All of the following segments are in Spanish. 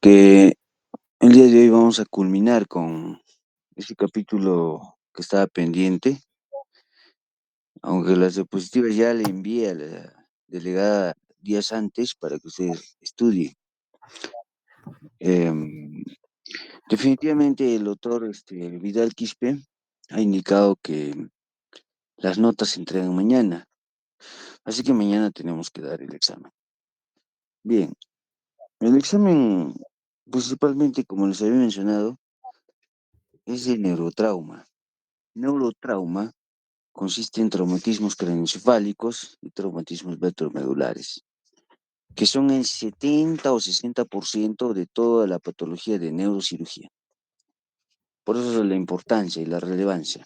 que el día de hoy vamos a culminar con este capítulo que estaba pendiente, aunque las diapositivas ya le envié a la delegada días antes para que ustedes estudien. Em, Definitivamente el doctor Vidal Quispe ha indicado que las notas se entregan mañana, así que mañana tenemos que dar el examen. Bien, el examen principalmente, como les había mencionado, es de neurotrauma. Neurotrauma consiste en traumatismos craneoencefálicos y traumatismos ventromedulares, que son el 70 o 60% de toda la patología de neurocirugía. Por eso es la importancia y la relevancia.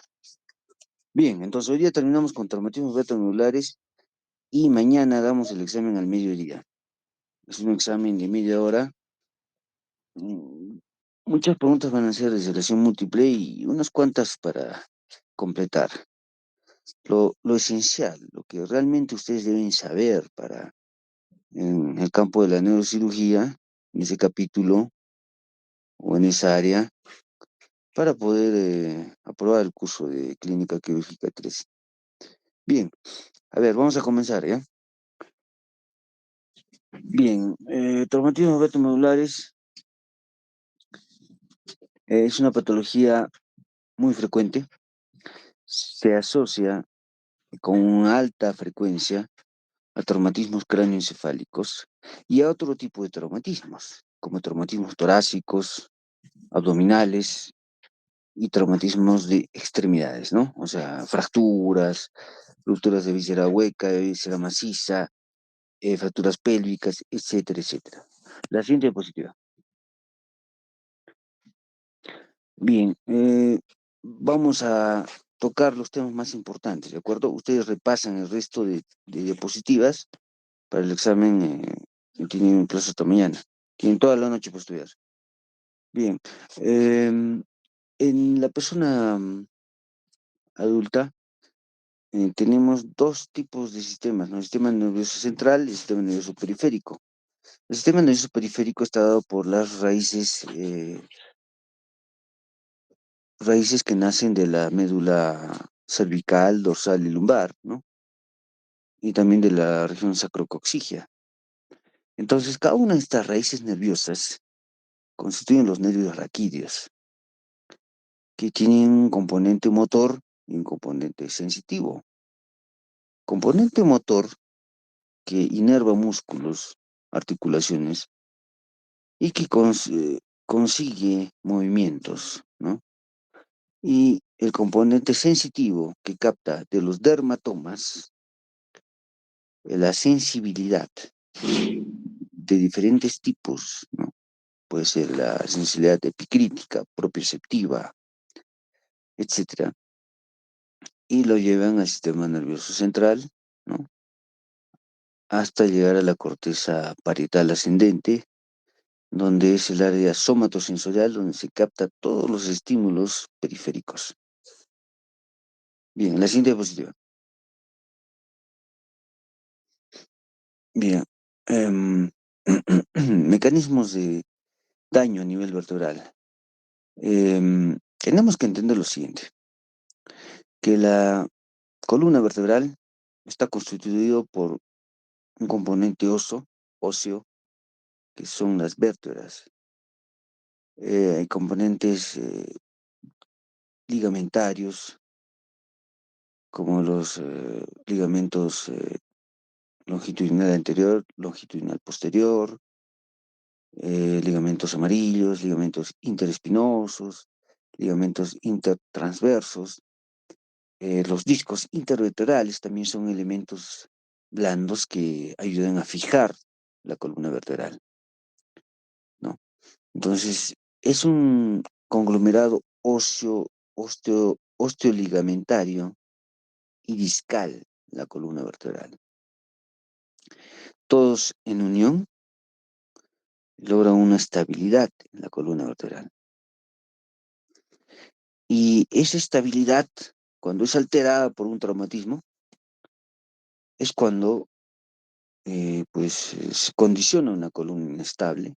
Bien, entonces hoy día terminamos con traumatismos ventromedulares y mañana damos el examen al mediodía. Es un examen de media hora. Mm, Muchas preguntas van a ser de selección múltiple y unas cuantas para completar. Lo esencial, lo que realmente ustedes deben saber para en el campo de la neurocirugía, en ese capítulo o en esa área, para poder aprobar el curso de Clínica Quirúrgica 3. Bien, a ver, vamos a comenzar, ¿ya? Bien, traumatismos ventromedulares es una patología muy frecuente, se asocia con una alta frecuencia a traumatismos cráneoencefálicos y a otro tipo de traumatismos, como traumatismos torácicos, abdominales, y traumatismos de extremidades, ¿no? O sea, fracturas, rupturas de víscera hueca, de víscera maciza, fracturas pélvicas, etcétera, etcétera. La siguiente diapositiva. Bien, vamos a tocar los temas más importantes, ¿de acuerdo? Ustedes repasan el resto de diapositivas para el examen que tienen un plazo hasta mañana. Tienen toda la noche para estudiar. Bien, en la persona adulta, tenemos dos tipos de sistemas, ¿no? El sistema nervioso central y el sistema nervioso periférico. El sistema nervioso periférico está dado por las raíces que nacen de la médula cervical, dorsal y lumbar, ¿no? Y también de la región sacrococcígea. Entonces, cada una de estas raíces nerviosas constituyen los nervios raquídeos, que tienen un componente motor y un componente sensitivo. Componente motor que inerva músculos, articulaciones, y que consigue movimientos, ¿no? Y el componente sensitivo que capta de los dermatomas la sensibilidad de diferentes tipos, ¿no? Puede ser la sensibilidad epicrítica, propioceptiva, etcétera, y lo llevan al sistema nervioso central, ¿no? Hasta llegar a la corteza parietal ascendente, donde es el área somatosensorial, donde se capta todos los estímulos periféricos. Bien, la siguiente diapositiva. Bien, mecanismos de daño a nivel vertebral. Tenemos que entender lo siguiente, que la columna vertebral está constituido por un componente óseo, que son las vértebras. Hay componentes ligamentarios, como los ligamentos longitudinal anterior, longitudinal posterior, ligamentos amarillos, ligamentos interespinosos, ligamentos intertransversos. Los discos intervertebrales también son elementos blandos que ayudan a fijar la columna vertebral, ¿no? Entonces, es un conglomerado osteoligamentario y discal, la columna vertebral. Todos en unión logran una estabilidad en la columna vertebral. Y esa estabilidad, cuando es alterada por un traumatismo, es cuando se condiciona una columna inestable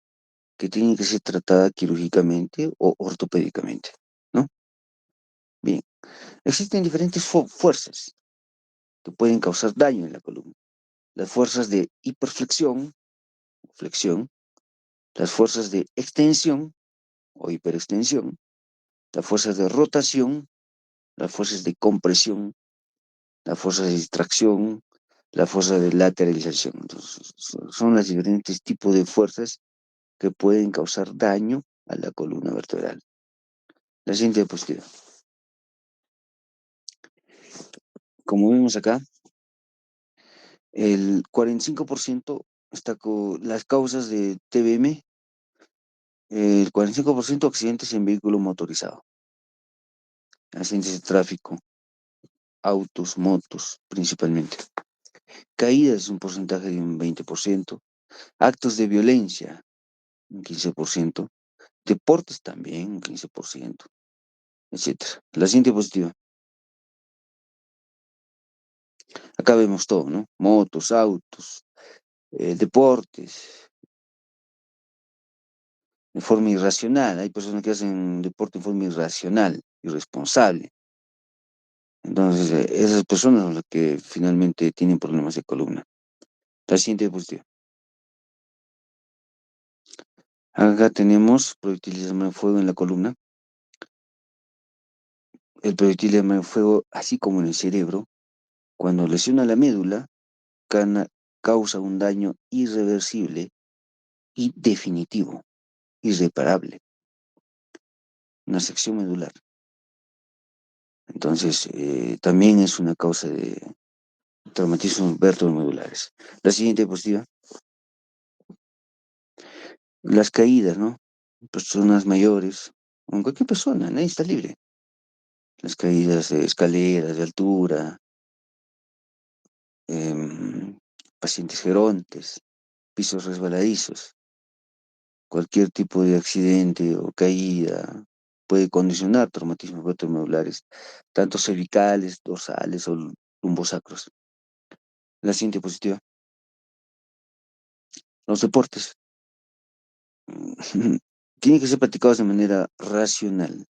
que tiene que ser tratada quirúrgicamente o ortopédicamente, ¿no? Bien, existen diferentes fuerzas que pueden causar daño en la columna. Las fuerzas de hiperflexión, flexión, las fuerzas de extensión o hiperextensión, las fuerzas de rotación, las fuerzas de compresión, las fuerzas de distracción, la fuerza de lateralización. Entonces, son los diferentes tipos de fuerzas que pueden causar daño a la columna vertebral. La siguiente diapositiva. Como vemos acá, el 45% está con las causas de TBM, el 45% accidentes en vehículo motorizado, accidentes de tráfico, autos, motos principalmente. Caídas es un porcentaje de un 20%, actos de violencia un 15%, deportes también un 15%, etcétera. La siguiente diapositiva. Acá vemos todo, ¿no? Motos, autos, deportes, de forma irracional. Hay personas que hacen deporte de forma irracional, irresponsable. Entonces, esas personas son las que finalmente tienen problemas de columna. La siguiente diapositiva. Acá tenemos proyectiles de arma de fuego en la columna. El proyectil de arma de fuego, así como en el cerebro, cuando lesiona la médula, causa un daño irreversible y definitivo, irreparable, una sección medular. Entonces, también es una causa de traumatismos vertebromedulares. La siguiente diapositiva. Las caídas, ¿no? Personas mayores, o en cualquier persona, nadie está libre. Las caídas de escaleras, de altura, pacientes gerontes, pisos resbaladizos, cualquier tipo de accidente o caída puede condicionar traumatismos vertebromedulares, tanto cervicales, dorsales o lumbosacros. La siguiente diapositiva. Los deportes tienen que ser practicados de manera racional,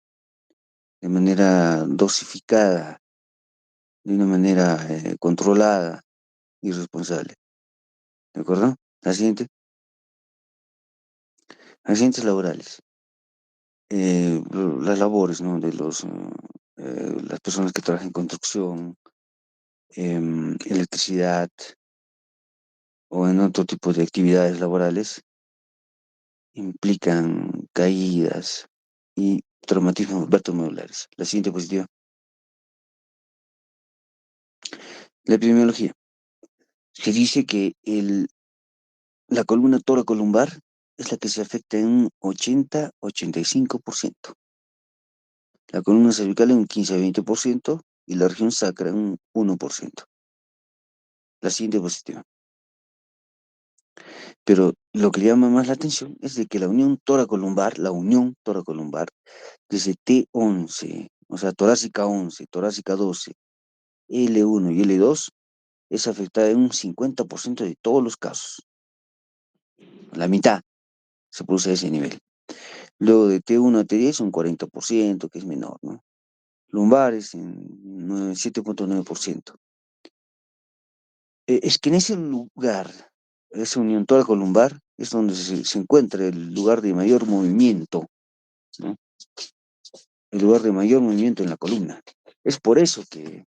de manera dosificada, de una manera controlada y responsable. ¿De acuerdo? La siguiente. Accidentes laborales. Las labores, ¿no? De las personas que trabajan en construcción, electricidad o en otro tipo de actividades laborales implican caídas y traumatismos vertebromedulares. La siguiente positiva. La epidemiología. Se dice que la columna toracolumbar es la que se afecta en un 80-85%. La columna cervical en un 15-20% y la región sacra en un 1%. La siguiente diapositiva. Pero lo que le llama más la atención es de que la unión toracolumbar, desde T11, o sea, torácica 11, torácica 12, L1 y L2, es afectada en un 50% de todos los casos. La mitad se produce a ese nivel. Luego de T1 a T10 un 40%, que es menor, ¿no? Lumbares en 7.9%. Es que en ese lugar, esa unión toracolumbar, es donde se encuentra el lugar de mayor movimiento, ¿no? El lugar de mayor movimiento en la columna. Es por eso que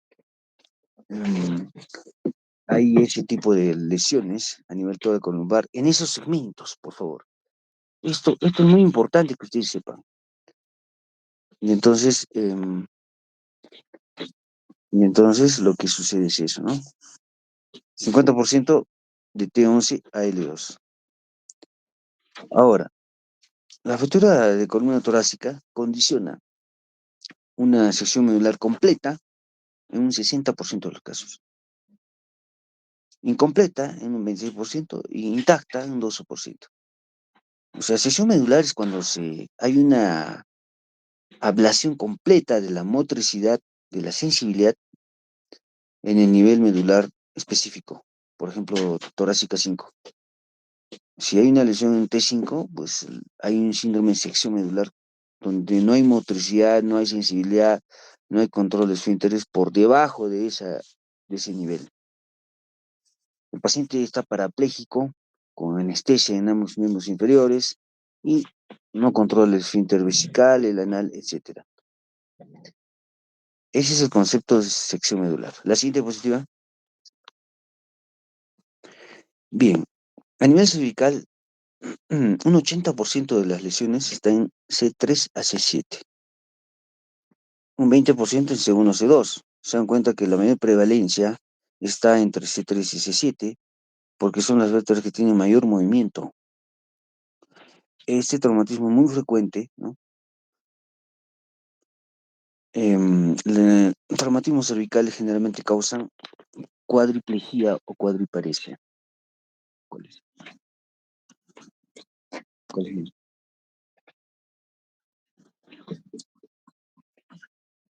mm, hay ese tipo de lesiones a nivel toracolumbar en esos segmentos, por favor. Esto es muy importante que ustedes sepan. Y entonces lo que sucede es eso, ¿no? 50% de T11 a L2. Ahora, la fractura de columna torácica condiciona una sección medular completa en un 60% de los casos, incompleta en un 26% y intacta en un 12%. O sea, sección medular es cuando hay una ablación completa de la motricidad, de la sensibilidad en el nivel medular específico, por ejemplo, torácica 5. Si hay una lesión en T5, pues hay un síndrome de sección medular donde no hay motricidad, no hay sensibilidad, no hay control de esfínteres por debajo de ese nivel. El paciente está parapléjico, con anestesia en ambos miembros inferiores y no controla el esfínter vesical, el anal, etc. Ese es el concepto de sección medular. La siguiente diapositiva. Bien, a nivel cervical, un 80% de las lesiones están en C3 a C7, un 20% en C1 C2. Se dan cuenta que la mayor prevalencia está entre C3 y C7 porque son las vértebras que tienen mayor movimiento. Este traumatismo es muy frecuente, ¿no? Traumatismos cervicales generalmente causan cuadriplegia o cuadriparesia. ¿Cuál es? ¿Cuál es?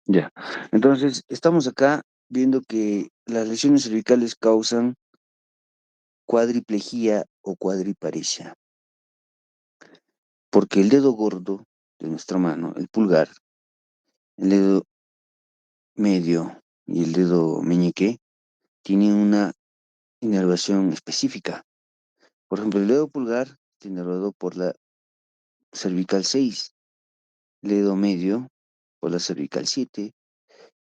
Ya. Entonces, estamos acá viendo que las lesiones cervicales causan cuadriplegia o cuadriparesia, porque el dedo gordo de nuestra mano, el pulgar, el dedo medio y el dedo meñique, tienen una inervación específica. Por ejemplo, el dedo pulgar está inervado por la cervical 6, el dedo medio por la cervical 7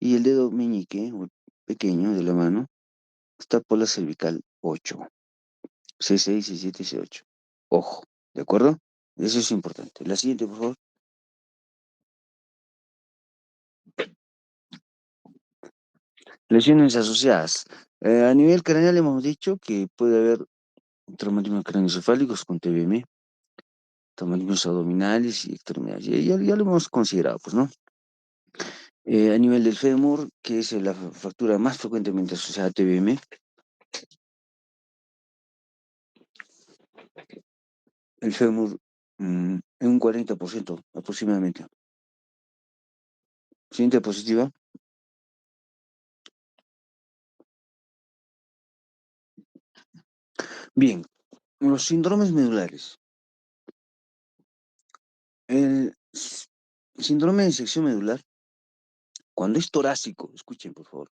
y el dedo meñique, o pequeño de la mano, está por la cervical 8, C6, C7, C8. Ojo, ¿de acuerdo? Eso es importante. La siguiente, por favor. Lesiones asociadas. A nivel craneal hemos dicho que puede haber traumatismos craneoencefálicos con TBM, traumatismos abdominales y extremidades. Ya lo hemos considerado, pues, ¿no? A nivel del fémur, que es la fractura más frecuentemente asociada a TBM, el fémur en un 40% aproximadamente. Siguiente diapositiva. Bien, los síndromes medulares. Síndrome de sección medular, cuando es torácico, escuchen por favor,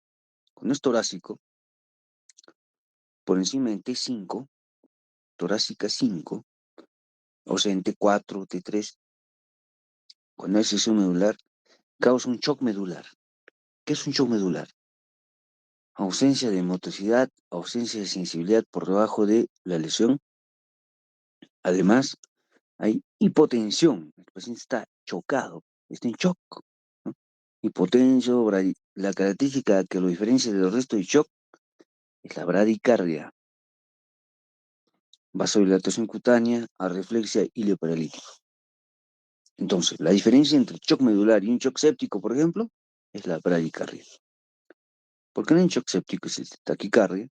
cuando es torácico, por encima de T5, torácica 5, o sea, en T4, T3, cuando hay sección medular, causa un shock medular. ¿Qué es un shock medular? Ausencia de motricidad, ausencia de sensibilidad por debajo de la lesión. Además, hay hipotensión. El paciente está chocado, está en shock, ¿no? Hipotenso, la característica que lo diferencia del resto de shock es la bradicardia, vasodilatación cutánea, arreflexia ileoparalítico. Entonces, la diferencia entre shock medular y un shock séptico, por ejemplo, es la bradicardia. Porque en el shock séptico existe taquicardia,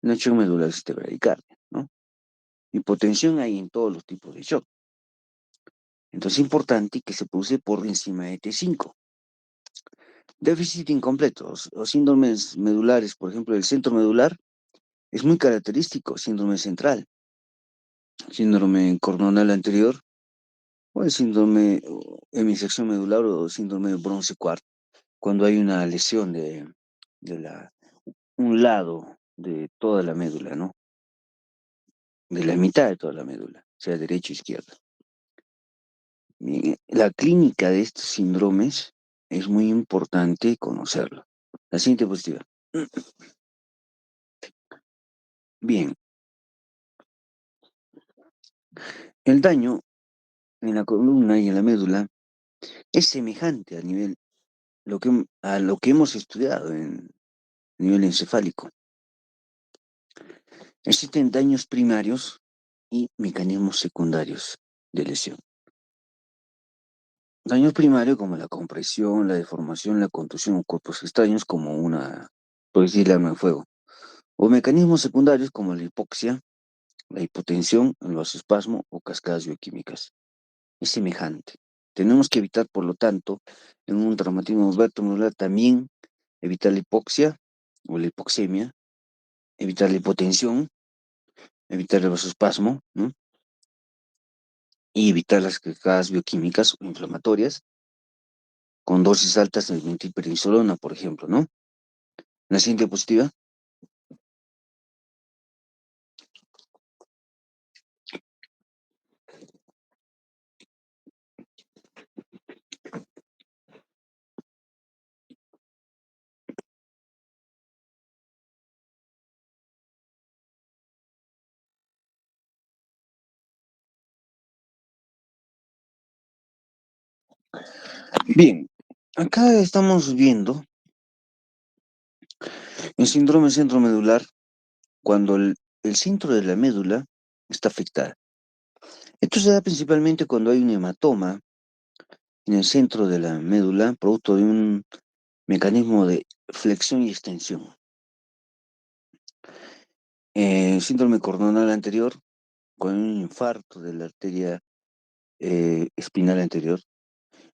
en el shock medular existe bradicardia, ¿no? Hipotensión hay en todos los tipos de shock. Entonces es importante que se produce por encima de T5. Déficit incompleto o síndromes medulares, por ejemplo, el centro medular, es muy característico, síndrome central, síndrome coronal anterior, o el síndrome hemisección medular o síndrome de bronce cuarto, cuando hay una lesión de un lado de toda la médula, ¿no? De la mitad de toda la médula, sea derecha o izquierda. Bien, la clínica de estos síndromes es muy importante conocerla. La siguiente diapositiva. Bien, el daño en la columna y en la médula es semejante a lo que hemos estudiado en nivel encefálico. Existen daños primarios y mecanismos secundarios de lesión. Daños primarios como la compresión, la deformación, la contusión o cuerpos extraños como por decir, arma de fuego. O mecanismos secundarios como la hipoxia, la hipotensión, el vasoespasmo o cascadas bioquímicas. Es semejante. Tenemos que evitar, por lo tanto, en un traumatismo vertebral también evitar la hipoxia o la hipoxemia, evitar la hipotensión, evitar el vasospasmo, ¿no? Y evitar las cargas bioquímicas o inflamatorias con dosis altas de metilprednisolona, por ejemplo, ¿no? La siguiente diapositiva. Bien, acá estamos viendo el síndrome centromedular cuando el centro de la médula está afectada. Esto se da principalmente cuando hay un hematoma en el centro de la médula, producto de un mecanismo de flexión y extensión. Síndrome coronal anterior, con un infarto de la arteria espinal anterior.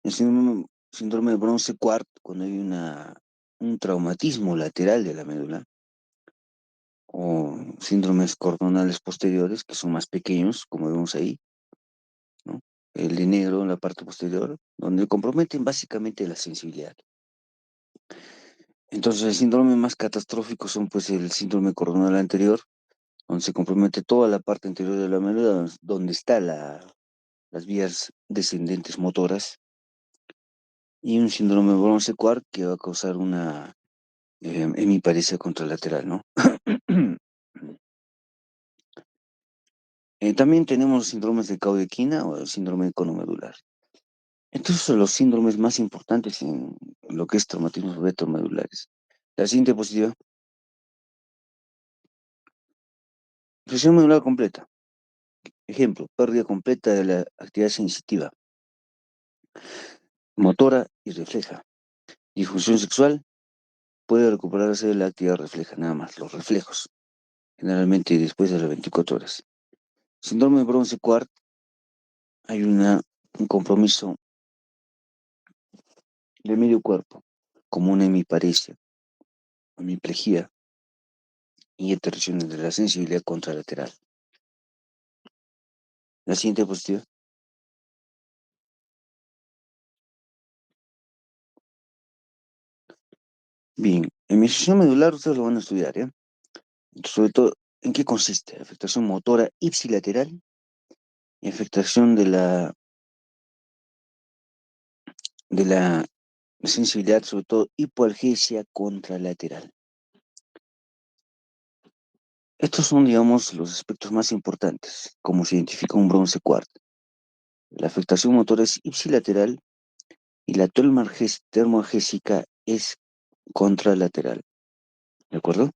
El síndrome de Bronce-Quart, cuando hay un traumatismo lateral de la médula, o síndromes coronales posteriores, que son más pequeños, como vemos ahí, ¿no? El de negro en la parte posterior, donde comprometen básicamente la sensibilidad. Entonces, el síndrome más catastrófico son pues el síndrome coronal anterior, donde se compromete toda la parte anterior de la médula, donde están las vías descendentes motoras, y un síndrome de Bronce-Quart que va a causar una hemiparesia contralateral, ¿no? También tenemos síndromes de Caudequina o el síndrome conomedular. Estos son los síndromes más importantes en lo que es traumatismos retromedulares. La siguiente diapositiva. Lesión medular completa. Ejemplo, pérdida completa de la actividad sensitiva, motora y refleja. Disfunción sexual puede recuperarse de la actividad refleja, nada más, los reflejos, generalmente después de las 24 horas. Síndrome de Bronce-Quart, hay un compromiso de medio cuerpo, como una hemiparesia, hemiplegia y alteraciones de la sensibilidad contralateral. La siguiente diapositiva. Bien, emigración medular ustedes lo van a estudiar, ¿ya? Sobre todo, ¿en qué consiste? Afectación motora ipsilateral y afectación de la sensibilidad, sobre todo hipoalgesia contralateral. Estos son, digamos, los aspectos más importantes, como se identifica un bronce cuarto. La afectación motora es ipsilateral y la termoalgésica es contralateral, ¿de acuerdo?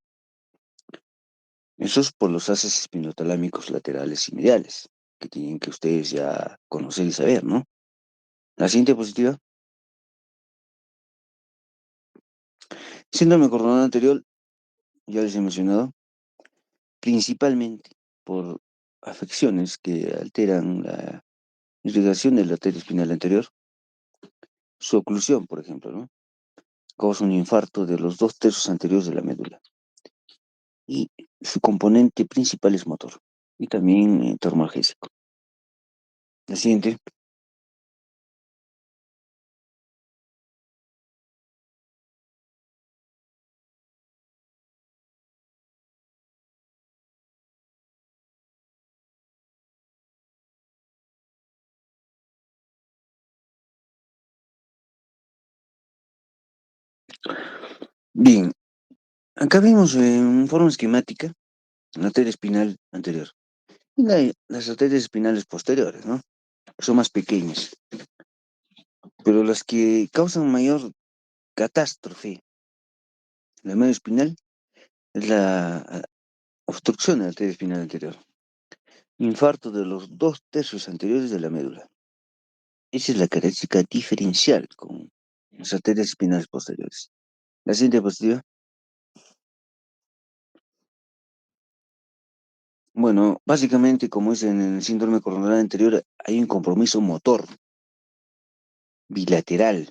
Eso es por los haces espinotalámicos laterales y mediales, que tienen que ustedes ya conocer y saber, ¿no? La siguiente diapositiva. Síndrome coronal anterior, ya les he mencionado, principalmente por afecciones que alteran la irrigación de la arteria espinal anterior, su oclusión, por ejemplo, ¿no? Causa un infarto de los 2 tercios anteriores de la médula. Y su componente principal es motor y también termoalgésico. La siguiente. Bien, acá vemos en forma esquemática la arteria espinal anterior y las arterias espinales posteriores, ¿no? Son más pequeñas, pero las que causan mayor catástrofe, la media espinal, es la obstrucción de la arteria espinal anterior. Infarto de los 2 tercios anteriores de la médula. Esa es la característica diferencial con las arterias espinales posteriores. La siguiente diapositiva. Bueno, básicamente, como es en el síndrome coronal anterior, hay un compromiso motor bilateral,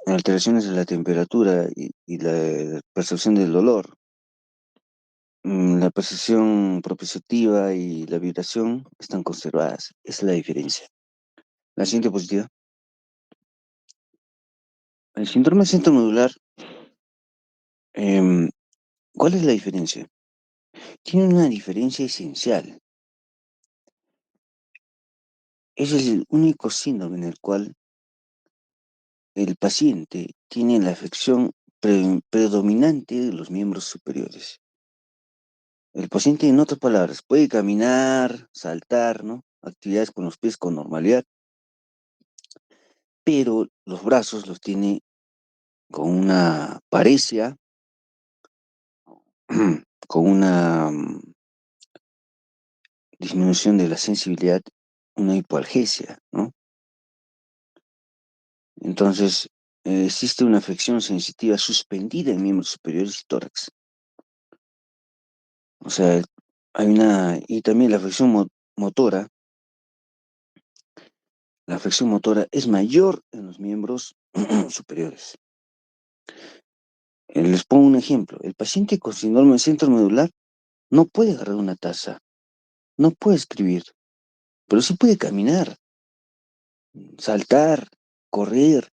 alteraciones de la temperatura y la percepción del dolor. La percepción propioceptiva y la vibración están conservadas. Esa es la diferencia. La siguiente positiva. El síndrome centromedular, em, ¿cuál es la diferencia? Tiene una diferencia esencial. Es el único síndrome en el cual el paciente tiene la afección predominante de los miembros superiores. El paciente, en otras palabras, puede caminar, saltar, ¿no? Actividades con los pies con normalidad, pero los brazos los tiene con una paresia, con una disminución de la sensibilidad, una hipoalgesia, ¿no? Entonces, existe una afección sensitiva suspendida en miembros superiores y tórax. O sea, y también motora, la afección motora es mayor en los miembros superiores. Les pongo un ejemplo. El paciente con síndrome centromedular no puede agarrar una taza, no puede escribir, pero sí puede caminar, saltar, correr.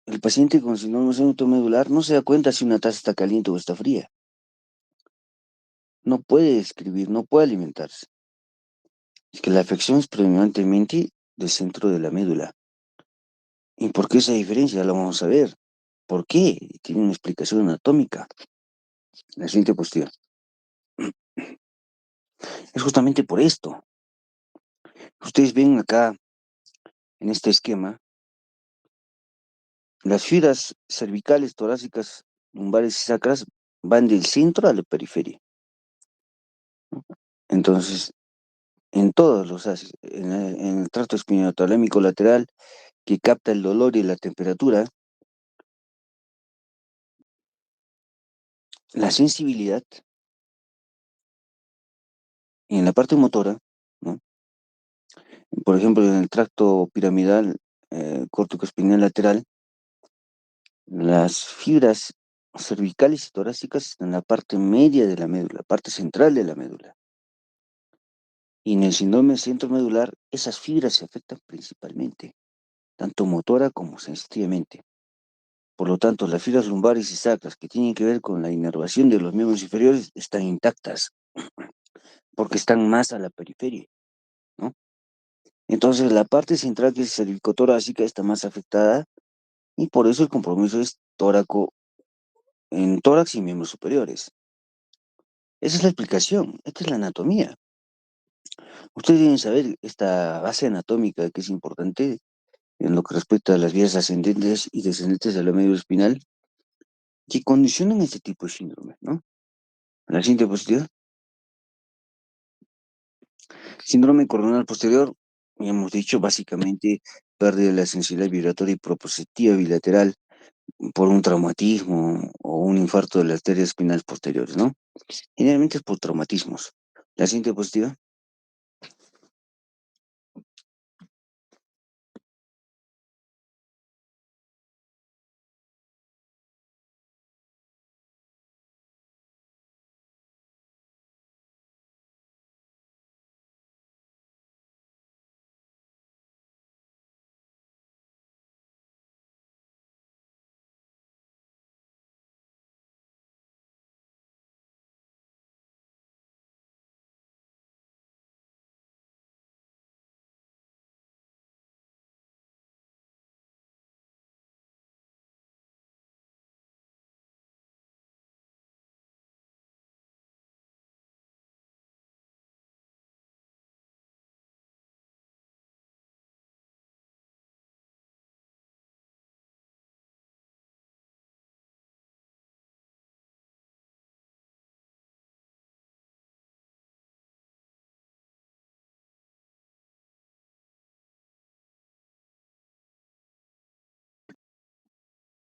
El paciente con síndrome centromedular no se da cuenta si una taza está caliente o está fría. No puede escribir, no puede alimentarse. Es que la afección es predominantemente del centro de la médula. ¿Y por qué esa diferencia? La vamos a ver. ¿Por qué? Tiene una explicación anatómica. La siguiente cuestión. Es justamente por esto. Ustedes ven acá en este esquema las fibras cervicales, torácicas, lumbares y sacras van del centro a la periferia. Entonces, en todos los ácidos, en el tracto espinotalámico lateral que capta el dolor y la temperatura, la sensibilidad y en la parte motora, ¿no? Por ejemplo, en el tracto piramidal, córtico-espinal lateral, las fibras cervicales y torácicas están en la parte media de la médula, parte central de la médula. Y en el síndrome centromedular, esas fibras se afectan principalmente, tanto motora como sensitivamente. Por lo tanto, las fibras lumbares y sacras que tienen que ver con la inervación de los miembros inferiores están intactas, porque están más a la periferia, ¿no? Entonces, la parte central, que es cervicotorácica, está más afectada y por eso el compromiso es en tórax y miembros superiores. Esa es la explicación, esta es la anatomía. Ustedes deben saber esta base anatómica que es importante en lo que respecta a las vías ascendentes y descendentes de la médula espinal que condicionan este tipo de síndrome, ¿no? La siguiente diapositiva. Síndrome coronal posterior, ya hemos dicho, básicamente pérdida de la sensibilidad vibratoria y propositiva bilateral por un traumatismo o un infarto de las arterias espinales posteriores, ¿no? Generalmente es por traumatismos. La siguiente diapositiva.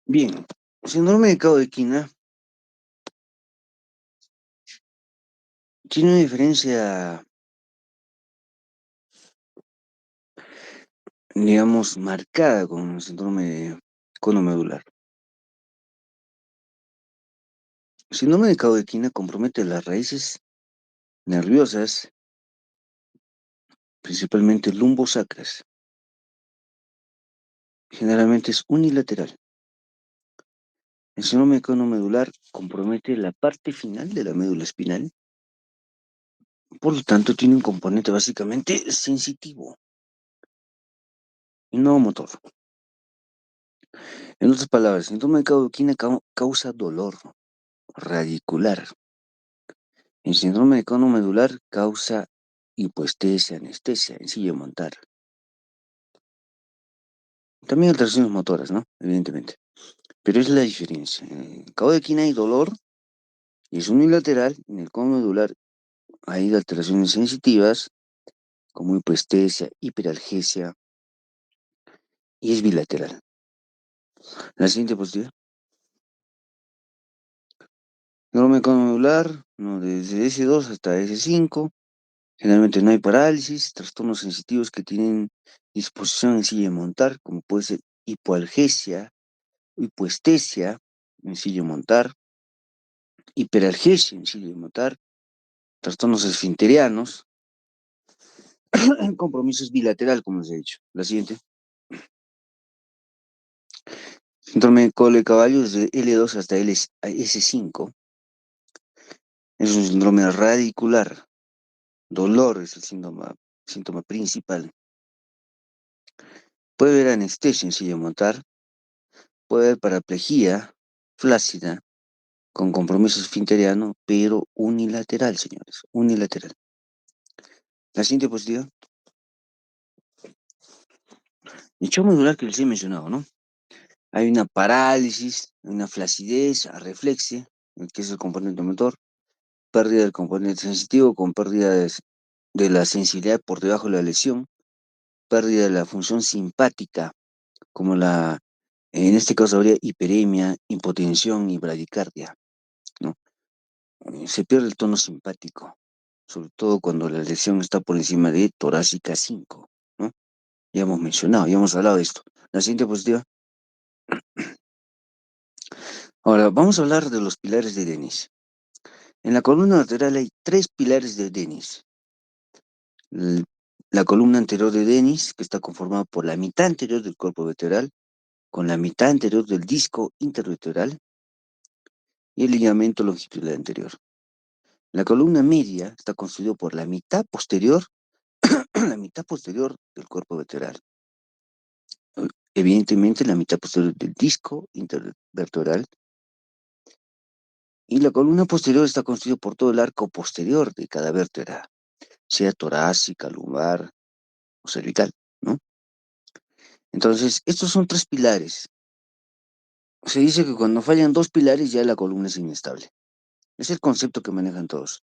Bien, síndrome de Cabo-de-Quina tiene una diferencia, digamos, marcada con el síndrome de cono medular. Síndrome de Caudequina compromete las raíces nerviosas, principalmente lumbosacras. Generalmente es unilateral. El síndrome conomedular compromete la parte final de la médula espinal, por lo tanto tiene un componente básicamente sensitivo y no motor. En otras palabras, el síndrome de Caudequina causa dolor radicular. El síndrome de conomedular causa hipoestesia, anestesia en silla de montar. También alteraciones motoras, ¿no? Evidentemente. Pero es la diferencia. En el caudequina hay dolor y es unilateral. En el conomedular hay alteraciones sensitivas como hipoestesia, hiperalgesia y es bilateral. La siguiente diapositiva. Síndrome conomedular, ¿no? Desde S2 hasta S5. Generalmente no hay parálisis, trastornos sensitivos que tienen disposición en silla de montar, como puede ser hipoalgesia, hipoestesia en silla de montar, hiperalgesia en silla de montar, trastornos esfinterianos, compromiso es bilateral, como les he dicho. La siguiente. Síndrome de cola de caballo desde L2 hasta S5. Es un síndrome radicular. Dolor es el síntoma principal. Puede haber anestesia en silla de montar. Puede haber paraplegia flácida con compromiso esfinteriano, pero unilateral, señores. Unilateral. La siguiente diapositiva. El shock medular que les he mencionado, ¿no? Hay una parálisis, una flacidez, arreflexia, que es el componente motor, pérdida del componente sensitivo con pérdida de la sensibilidad por debajo de la lesión, pérdida de la función simpática, como en este caso habría hiperemia, hipotensión y bradicardia, ¿no? Se pierde el tono simpático, sobre todo cuando la lesión está por encima de torácica 5, ¿no? Ya hemos mencionado, ya hemos hablado de esto. La siguiente diapositiva. Ahora, vamos a hablar de los pilares de Denis. En la columna lateral hay tres pilares de Denis. La columna anterior de Denis, que está conformada por la mitad anterior del cuerpo vertebral, con la mitad anterior del disco intervertebral y el ligamento longitudinal anterior. La columna media está constituida por la mitad posterior, la mitad posterior del cuerpo vertebral. Evidentemente, la mitad posterior del disco intervertebral. Y la columna posterior está constituida por todo el arco posterior de cada vértebra, sea torácica, lumbar o cervical, ¿no? Entonces, estos son tres pilares. Se dice que cuando fallan dos pilares ya la columna es inestable. Es el concepto que manejan todos.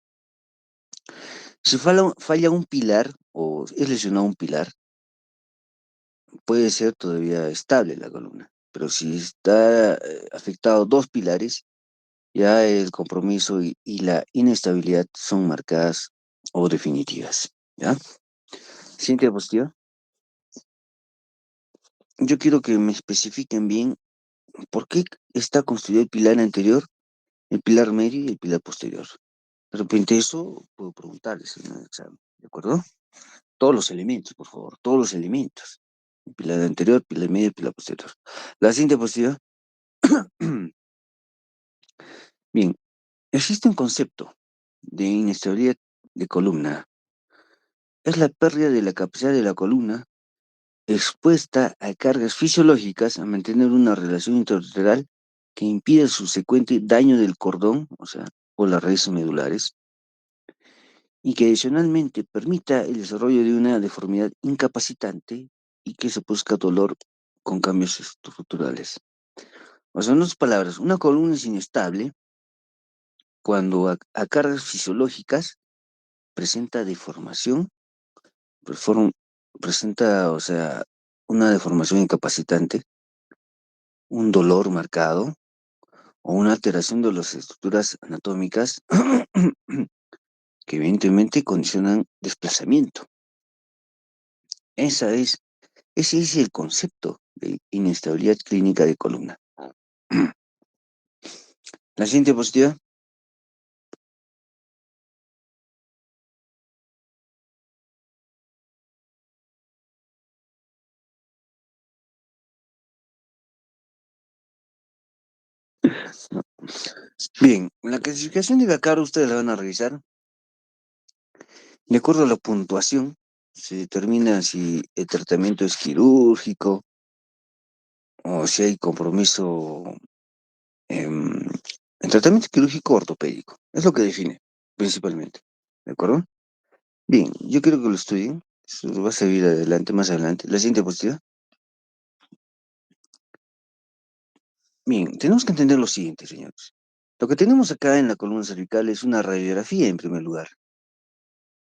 Si falla un pilar o es lesionado un pilar, puede ser todavía estable la columna. Pero si está afectado dos pilares, ya el compromiso y la inestabilidad son marcadas o definitivas. ¿Ya? Siguiente diapositiva. Yo quiero que me especifiquen bien por qué está construido el pilar anterior, el pilar medio y el pilar posterior. De repente eso puedo preguntarles en el examen, ¿de acuerdo? Todos los elementos, por favor, todos los elementos. El pilar anterior, pilar medio y pilar posterior. La siguiente diapositiva. Bien, existe un concepto de inestabilidad de columna. Es la pérdida de la capacidad de la columna expuesta a cargas fisiológicas a mantener una relación interlateral que impide el subsecuente daño del cordón, o sea, o las raíces medulares, y que adicionalmente permita el desarrollo de una deformidad incapacitante y que se produzca dolor con cambios estructurales. O sea, en otras palabras, una columna es inestable cuando a cargas fisiológicas presenta deformación, presenta, o sea, una deformación incapacitante, un dolor marcado o una alteración de las estructuras anatómicas que evidentemente condicionan desplazamiento. Ese es el concepto de inestabilidad clínica de columna. La siguiente diapositiva. Bien, la clasificación de Bacaro ustedes la van a revisar. De acuerdo a la puntuación, se determina si el tratamiento es quirúrgico o si hay compromiso. em, el tratamiento quirúrgico ortopédico es lo que define principalmente. ¿De acuerdo? Bien, yo quiero que lo estudien. Eso va a servir adelante, más adelante. La siguiente diapositiva. Bien, tenemos que entender lo siguiente, señores. Lo que tenemos acá en la columna cervical es una radiografía en primer lugar.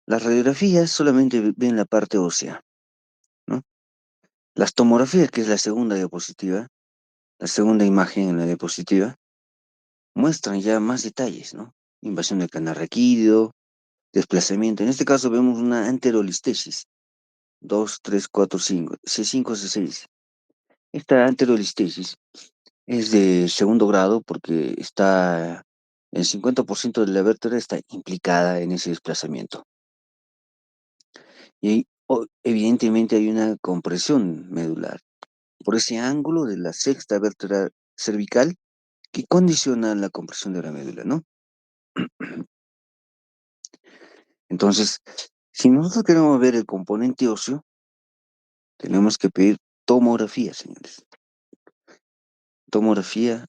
Las radiografías solamente ven la parte ósea, ¿no? Las tomografías, que es la segunda diapositiva, la segunda imagen en la diapositiva, muestran ya más detalles, ¿no? Invasión del canal raquídeo, desplazamiento. En este caso vemos una anterolistesis. 2, 3, 4, 5, C5, C6. Esta anterolistesis es de segundo grado porque está, el 50% de la vértebra está implicada en ese desplazamiento. Y evidentemente hay una compresión medular por ese ángulo de la sexta vértebra cervical que condiciona la compresión de la médula, ¿no? Entonces, si nosotros queremos ver el componente óseo, tenemos que pedir tomografía, señores. Tomografía,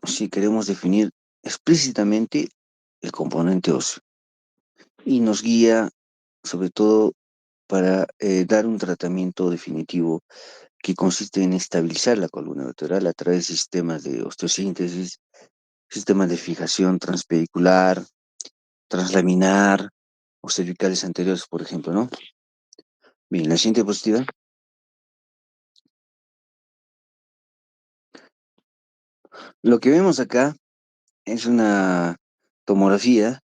si queremos definir explícitamente el componente óseo. Y nos guía, sobre todo, para dar un tratamiento definitivo que consiste en estabilizar la columna vertebral a través de sistemas de osteosíntesis, sistemas de fijación transpedicular, translaminar o cervicales anteriores, por ejemplo, ¿no? Bien, la siguiente diapositiva. Lo que vemos acá es una tomografía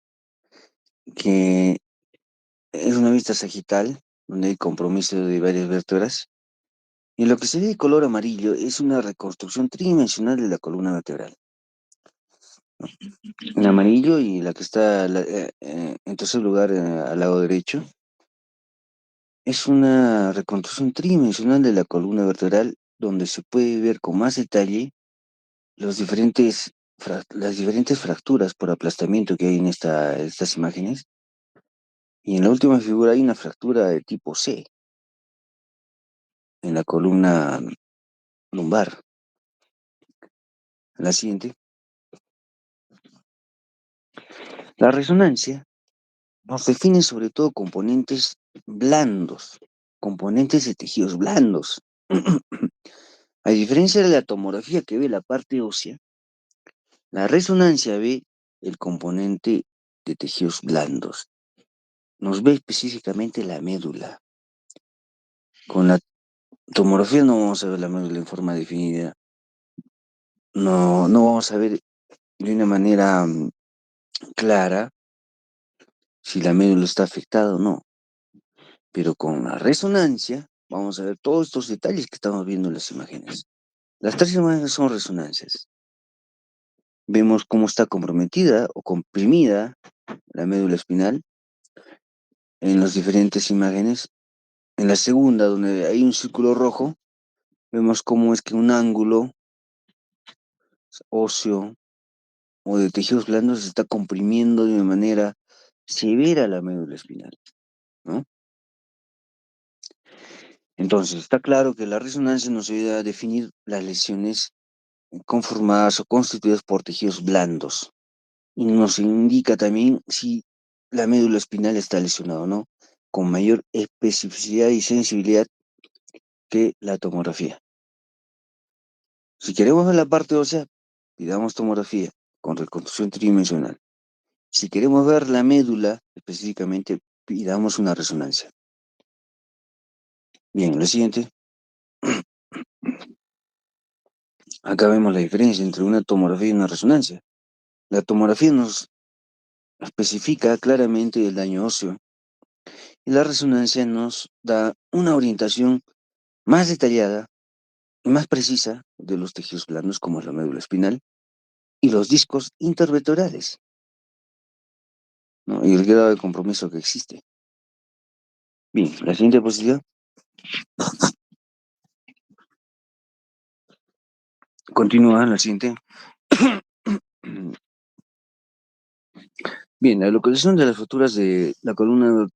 que es una vista sagital, donde hay compromiso de varias vértebras. Y lo que se ve de color amarillo es una reconstrucción tridimensional de la columna vertebral. El amarillo y la que está en tercer lugar al lado derecho es una reconstrucción tridimensional de la columna vertebral donde se puede ver con más detalle las diferentes fracturas por aplastamiento que hay en estas imágenes. Y en la última figura hay una fractura de tipo C en la columna lumbar. La siguiente. La resonancia nos define sobre todo componentes blandos, componentes de tejidos blandos. A diferencia de la tomografía que ve la parte ósea, la resonancia ve el componente de tejidos blandos. Nos ve específicamente la médula. Con la tomografía no vamos a ver la médula en forma definida. No vamos a ver de una manera clara si la médula está afectada o no. Pero con la resonancia vamos a ver todos estos detalles que estamos viendo en las imágenes. Las tres imágenes son resonancias. Vemos cómo está comprometida o comprimida la médula espinal en las diferentes imágenes. En la segunda, donde hay un círculo rojo, vemos cómo es que un ángulo óseo o de tejidos blandos se está comprimiendo de una manera severa la médula espinal, ¿no? Entonces, está claro que la resonancia nos ayuda a definir las lesiones conformadas o constituidas por tejidos blandos. Y nos indica también si la médula espinal está lesionada o no, con mayor especificidad y sensibilidad que la tomografía. Si queremos ver la parte ósea, pidamos tomografía con reconstrucción tridimensional. Si queremos ver la médula, específicamente, pidamos una resonancia. Bien, lo siguiente. Acá vemos la diferencia entre una tomografía y una resonancia. La tomografía nos especifica claramente el daño óseo y la resonancia nos da una orientación más detallada y más precisa de los tejidos blandos como la médula espinal y los discos intervertebrales, ¿no? Y el grado de compromiso que existe. Bien, la siguiente diapositiva. Continúa la siguiente. Bien, la localización de las fracturas de la columna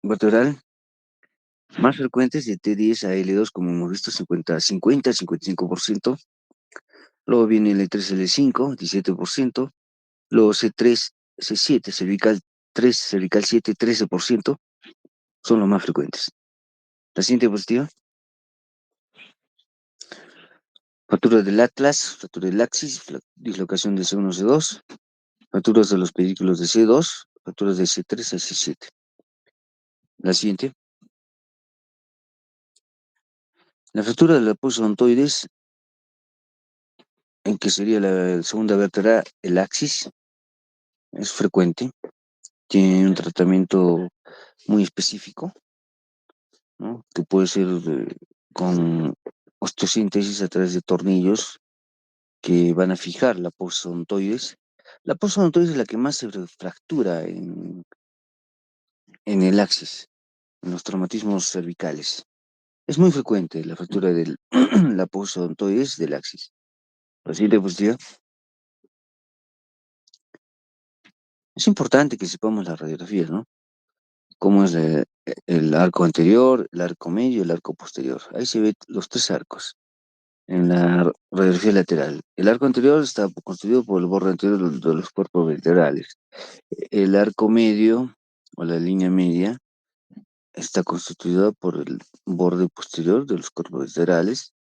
vertebral más frecuentes de T10 a L2, como hemos visto, 55%. Luego viene L3, L5, 17%. Luego C3, C7, cervical 3, cervical 7, 13%. Son los más frecuentes. La siguiente diapositiva. Fractura del atlas, fractura del axis, dislocación de C1, C2, fracturas de los pedículos de C2, fracturas de C3 a C7. La siguiente. La fractura de la odontoides, en que sería la segunda vértebra, el axis, es frecuente. Tiene un tratamiento muy específico, ¿no? Que puede ser con osteosíntesis a través de tornillos que van a fijar la posodontoides. La posodontoides es la que más se fractura en el axis, en los traumatismos cervicales. Es muy frecuente la fractura de la posodontoides del axis. La siguiente diapositiva. Es importante que sepamos las radiografías, ¿no? Cómo es el arco anterior, el arco medio y el arco posterior. Ahí se ven los tres arcos en la radiografía lateral. El arco anterior está constituido por el borde anterior de los cuerpos vertebrales. El arco medio, o la línea media, está constituida por el borde posterior de los cuerpos vertebrales.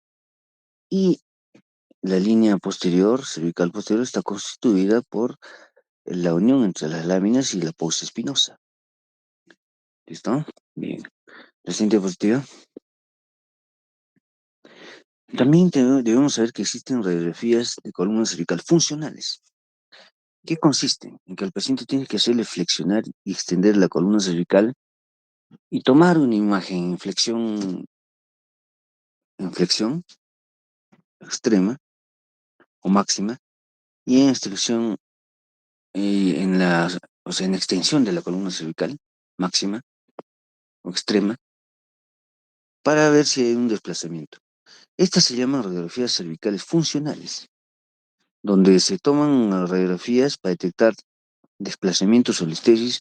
Y la línea posterior, cervical posterior, está constituida por la unión entre las láminas y la fosa espinosa. ¿Listo? Bien. La siguiente diapositiva. También debemos saber que existen radiografías de columna cervical funcionales. ¿Qué consisten? En que el paciente tiene que hacerle flexionar y extender la columna cervical y tomar una imagen en flexión extrema o máxima y en extensión, o sea, en extensión de la columna cervical máxima o extrema para ver si hay un desplazamiento. Estas se llaman radiografías cervicales funcionales, donde se toman radiografías para detectar desplazamientos o listesis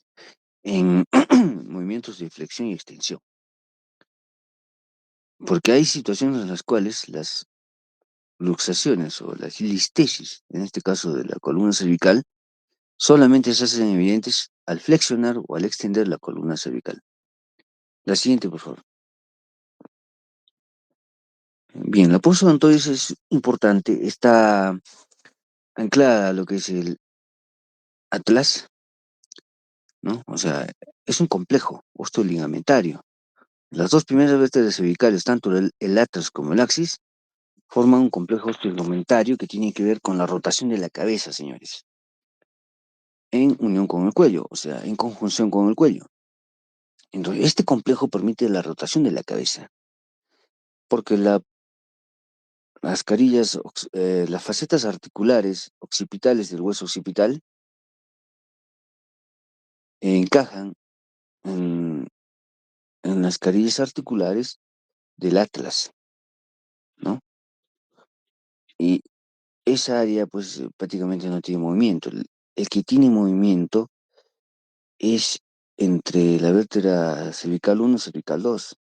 en movimientos de flexión y extensión. Porque hay situaciones en las cuales las luxaciones o las listesis, en este caso de la columna cervical, solamente se hacen evidentes al flexionar o al extender la columna cervical. La siguiente, por favor. Bien, la posodontoides es importante, está anclada a lo que es el atlas, ¿no? O sea, es un complejo osteoligamentario. Las dos primeras vértebras cervicales, tanto el atlas como el axis, forman un complejo osteoligamentario que tiene que ver con la rotación de la cabeza, señores, en unión con el cuello, o sea, en conjunción con el cuello. Entonces, este complejo permite la rotación de la cabeza, porque las facetas articulares occipitales del hueso occipital encajan en, en las carillas articulares del atlas, ¿no? Y esa área, pues, prácticamente no tiene movimiento. El que tiene movimiento es entre la vértebra cervical 1 y cervical 2,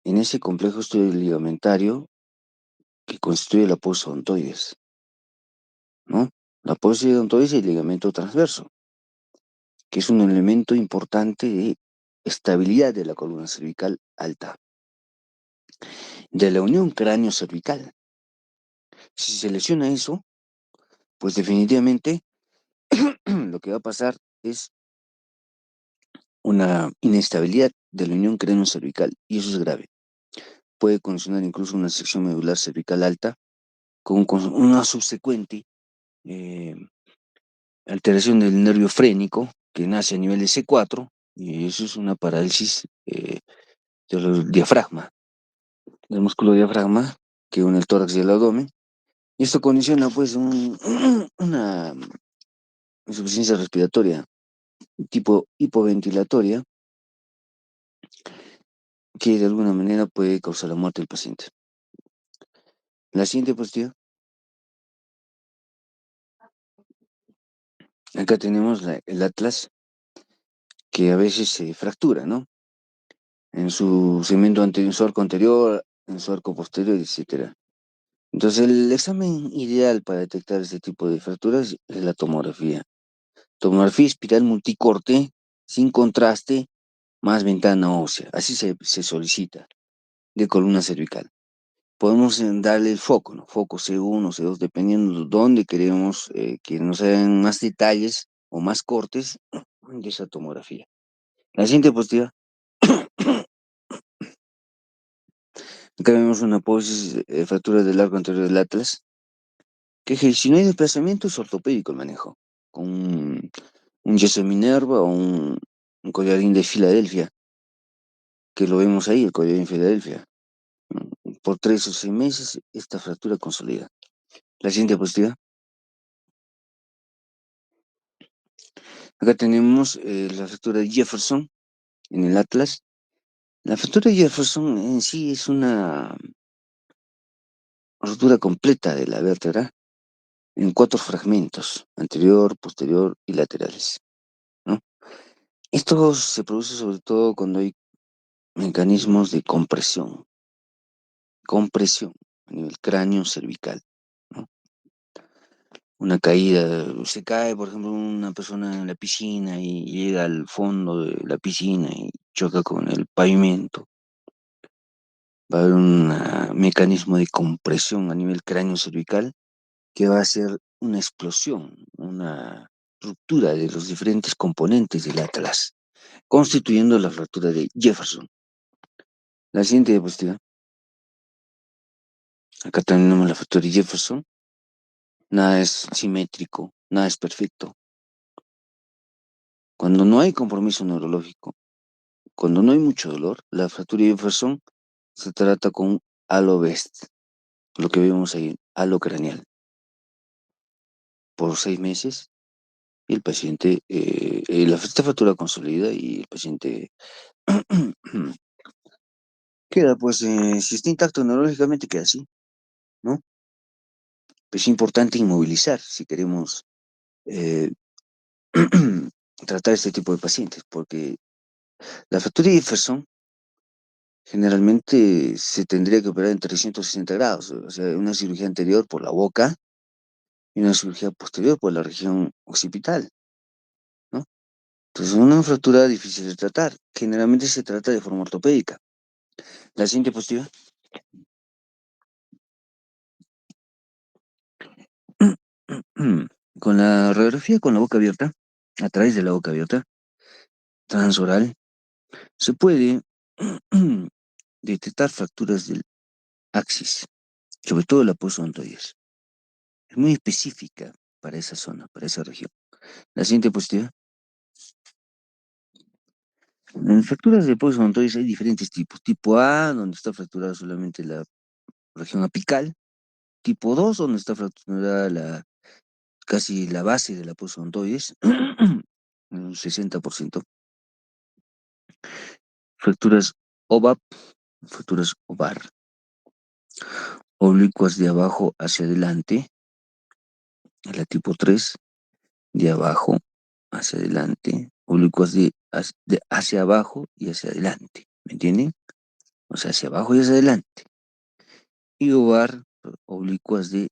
en ese complejo ligamentario que constituye la posodontoides, ¿no? La posodontoides y el ligamento transverso, que es un elemento importante de estabilidad de la columna cervical alta, de la unión cráneo-cervical. Si se lesiona eso, pues definitivamente lo que va a pasar es una inestabilidad de la unión cráneo-cervical, y eso es grave. Puede condicionar incluso una sección medular cervical alta con una subsecuente eh, alteración del nervio frénico que nace a nivel de C4, y eso es una parálisis del diafragma, del músculo diafragma que une el tórax y el abdomen. Y esto condiciona pues una insuficiencia respiratoria tipo hipoventilatoria que de alguna manera puede causar la muerte del paciente. La siguiente diapositiva. Acá tenemos el atlas que a veces se fractura, ¿no? En su segmento anterior, en su arco anterior, en su arco posterior, etcétera. Entonces, el examen ideal para detectar este tipo de fracturas es la tomografía. Tomografía espiral multicorte, sin contraste, más ventana ósea. Así se solicita, de columna cervical. Podemos darle el foco, ¿no? Foco C1, C2, dependiendo de dónde queremos que nos hagan más detalles o más cortes de esa tomografía. La siguiente diapositiva. Acá vemos una hipótesis de fractura del arco anterior del atlas, que si no hay desplazamiento es ortopédico el manejo, con un yeso de Minerva o un collarín de Filadelfia, que lo vemos ahí, el collarín de Filadelfia. Por 3 o 6 meses, esta fractura consolida. La siguiente diapositiva. Acá tenemos la fractura de Jefferson en el atlas. La fractura de Jefferson en sí es una rotura completa de la vértebra en 4 fragmentos, anterior, posterior y laterales, ¿no? Esto se produce sobre todo cuando hay mecanismos de compresión a nivel cráneo cervical, ¿no? Una caída, se cae, por ejemplo, una persona en la piscina y llega al fondo de la piscina y choca con el pavimento. Va a haber un mecanismo de compresión a nivel cráneo cervical que va a hacer una explosión, una ruptura de los diferentes componentes del atlas, constituyendo la fractura de Jefferson. La siguiente diapositiva. Acá tenemos la fractura de Jefferson. Nada es simétrico, nada es perfecto. Cuando no hay compromiso neurológico, cuando no hay mucho dolor, la fractura de Jefferson se trata con un halo vest, lo que vemos ahí, halo craneal, por 6 meses. Y el paciente, esta fractura consolida y el paciente queda, pues, si está intacto neurológicamente, queda así, ¿no? Es importante inmovilizar si queremos eh, tratar este tipo de pacientes, porque la fractura de Jefferson generalmente se tendría que operar en 360 grados, o sea, una cirugía anterior por la boca y una cirugía posterior por la región occipital, ¿no? Entonces, es una fractura difícil de tratar. Generalmente se trata de forma ortopédica. La siguiente diapositiva. Con la radiografía con la boca abierta, a través de la boca abierta, transoral, se puede detectar fracturas del axis, sobre todo la posodontoides. Es muy específica para esa zona, para esa región. La siguiente diapositiva. En fracturas de posodontoides hay diferentes tipos. Tipo A, donde está fracturada solamente la región apical. Tipo 2, donde está fracturada casi la base de la posodontoides, un 60%. Fracturas OVAP, fracturas OVAR, oblicuas de abajo hacia adelante, la tipo 3, de abajo hacia adelante, oblicuas de hacia abajo y hacia adelante, ¿me entienden? O sea, hacia abajo y hacia adelante. Y OVAR, oblicuas de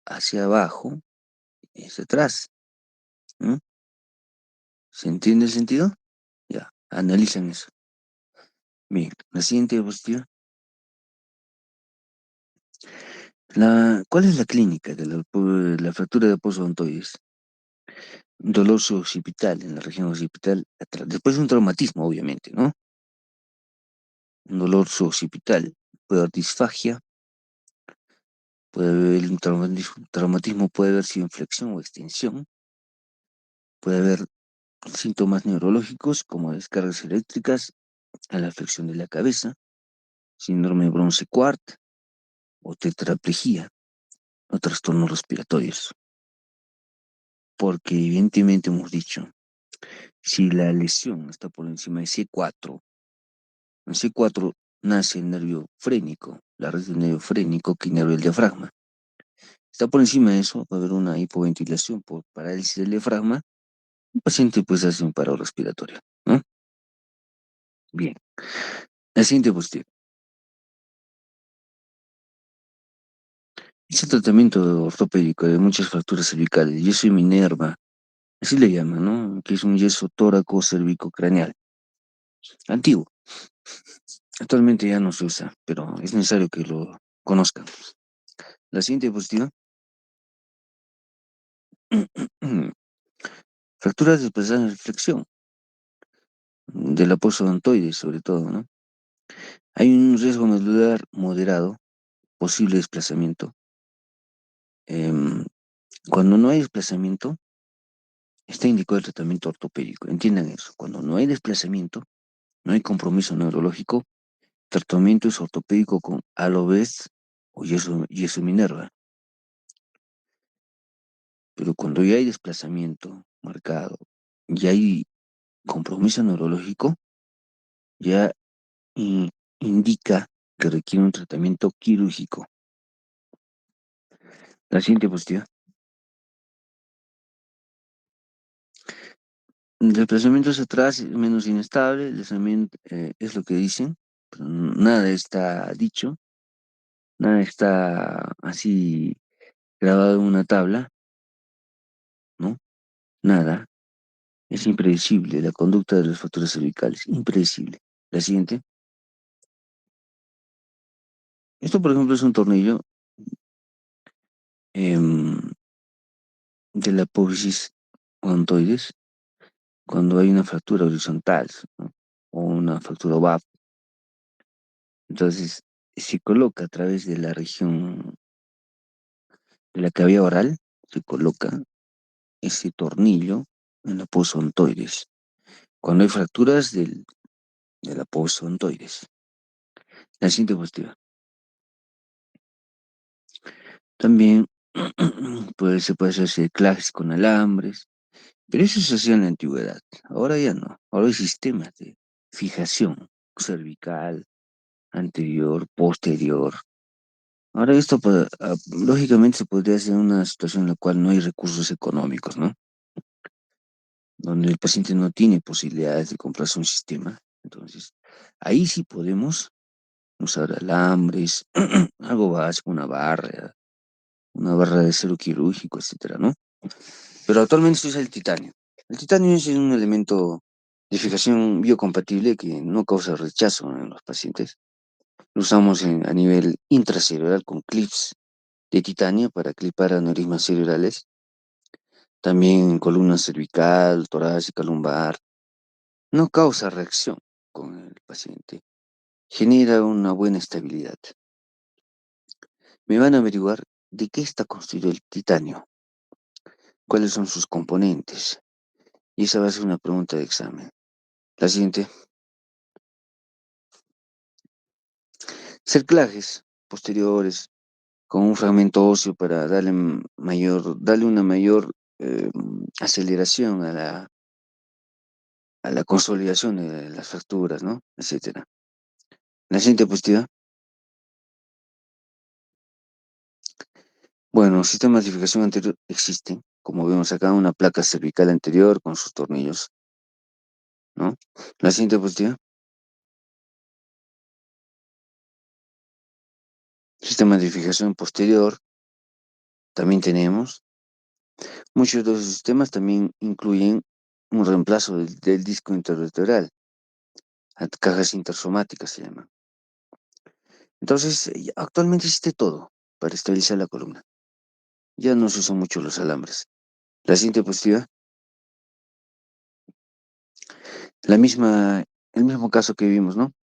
hacia abajo y hacia atrás. ¿Mm? ¿Se entiende el sentido? Ya, analicen eso. Bien, la siguiente diapositiva. ¿Cuál es la clínica de la fractura de posodontoides? Un dolor occipital en la región occipital, después de un traumatismo, obviamente, ¿no? Un dolor occipital, puede haber disfagia, puede haber un traumatismo, puede haber sido inflexión o extensión, puede haber síntomas neurológicos como descargas eléctricas a la flexión de la cabeza, síndrome de Bronce-Quart o tetraplegia o trastornos respiratorios. Porque evidentemente hemos dicho, si la lesión está por encima de C4, en C4 nace el nervio frénico, la red del nervio frénico que inerva el diafragma. está por encima de eso, va a haber una hipoventilación por parálisis del diafragma, el paciente pues hace un paro respiratorio, ¿no? Bien, la siguiente diapositiva. Ese tratamiento ortopédico de muchas fracturas cervicales, yeso y Minerva, así le llaman, ¿no? Que es un yeso tóraco cervicocraneal, antiguo. Actualmente ya no se usa, pero es necesario que lo conozcan. La siguiente diapositiva. Fracturas desplazadas en flexión, de la posodontoides sobre todo, ¿no? Hay un riesgo medular moderado, posible desplazamiento. Em, Cuando no hay desplazamiento, está indicado el tratamiento ortopédico. Entiendan eso. Cuando no hay desplazamiento, no hay compromiso neurológico, tratamiento es ortopédico con aloes o yeso Minerva. Pero cuando ya hay desplazamiento marcado y hay compromiso neurológico, ya in- indica que requiere un tratamiento quirúrgico. La siguiente diapositiva. El desplazamiento hacia atrás es menos inestable, el desplazamiento es lo que dicen, pero nada está dicho, nada está así grabado en una tabla, ¿no? Nada. Es impredecible la conducta de las fracturas cervicales, impredecible. La siguiente. Esto, por ejemplo, es un tornillo em, de la apófisis odontoides cuando hay una fractura horizontal, ¿no? O una fractura OVAP. Entonces, se coloca a través de la región de la cavidad oral, se coloca ese tornillo en la posodontoides. Cuando hay fracturas de la posodontoides. La siguiente diapositiva. También se puede hacerse clases con alambres, pero eso se hacía en la antigüedad. Ahora ya no. Ahora hay sistemas de fijación cervical, anterior, posterior. Ahora esto, lógicamente, se podría hacer en una situación en la cual no hay recursos económicos, ¿no? Donde el paciente no tiene posibilidades de comprarse un sistema. Entonces, ahí sí podemos usar alambres, algo básico, una barra de acero quirúrgico, etcétera, ¿no? Pero actualmente se usa el titanio. El titanio es un elemento de fijación biocompatible que no causa rechazo en los pacientes. Lo usamos a nivel intracerebral con clips de titanio para clipar aneurismas cerebrales. También en columna cervical, torácica, lumbar. No causa reacción con el paciente. Genera una buena estabilidad. Me van a averiguar de qué está construido el titanio, cuáles son sus componentes. Y esa va a ser una pregunta de examen. La siguiente. Cerclajes posteriores con un fragmento óseo para darle una mayor aceleración a la consolidación de las fracturas, ¿no? Etcétera. La siguiente diapositiva. Bueno, sistemas de fijación anterior existen. Como vemos acá, una placa cervical anterior con sus tornillos, ¿no? La siguiente diapositiva. Sistemas de fijación posterior también tenemos. Muchos de los sistemas también incluyen un reemplazo del disco intervertebral. Cajas intersomáticas se llaman. Entonces, actualmente existe todo para estabilizar la columna. Ya no se usan mucho los alambres. La siguiente diapositiva. El mismo caso que vimos, ¿no?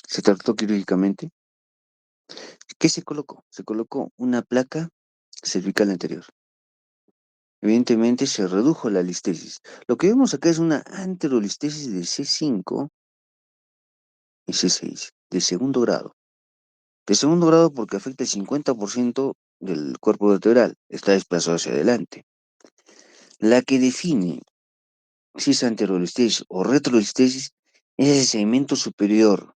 Se trató quirúrgicamente. ¿Qué se colocó? Se colocó una placa cervical anterior. Evidentemente se redujo la listesis. Lo que vemos acá es una anterolistesis de C5 y C6, de segundo grado. De segundo grado porque afecta el 50% del cuerpo vertebral. Está desplazado hacia adelante. La que define si es anterolistesis o retrolistesis es ese segmento superior.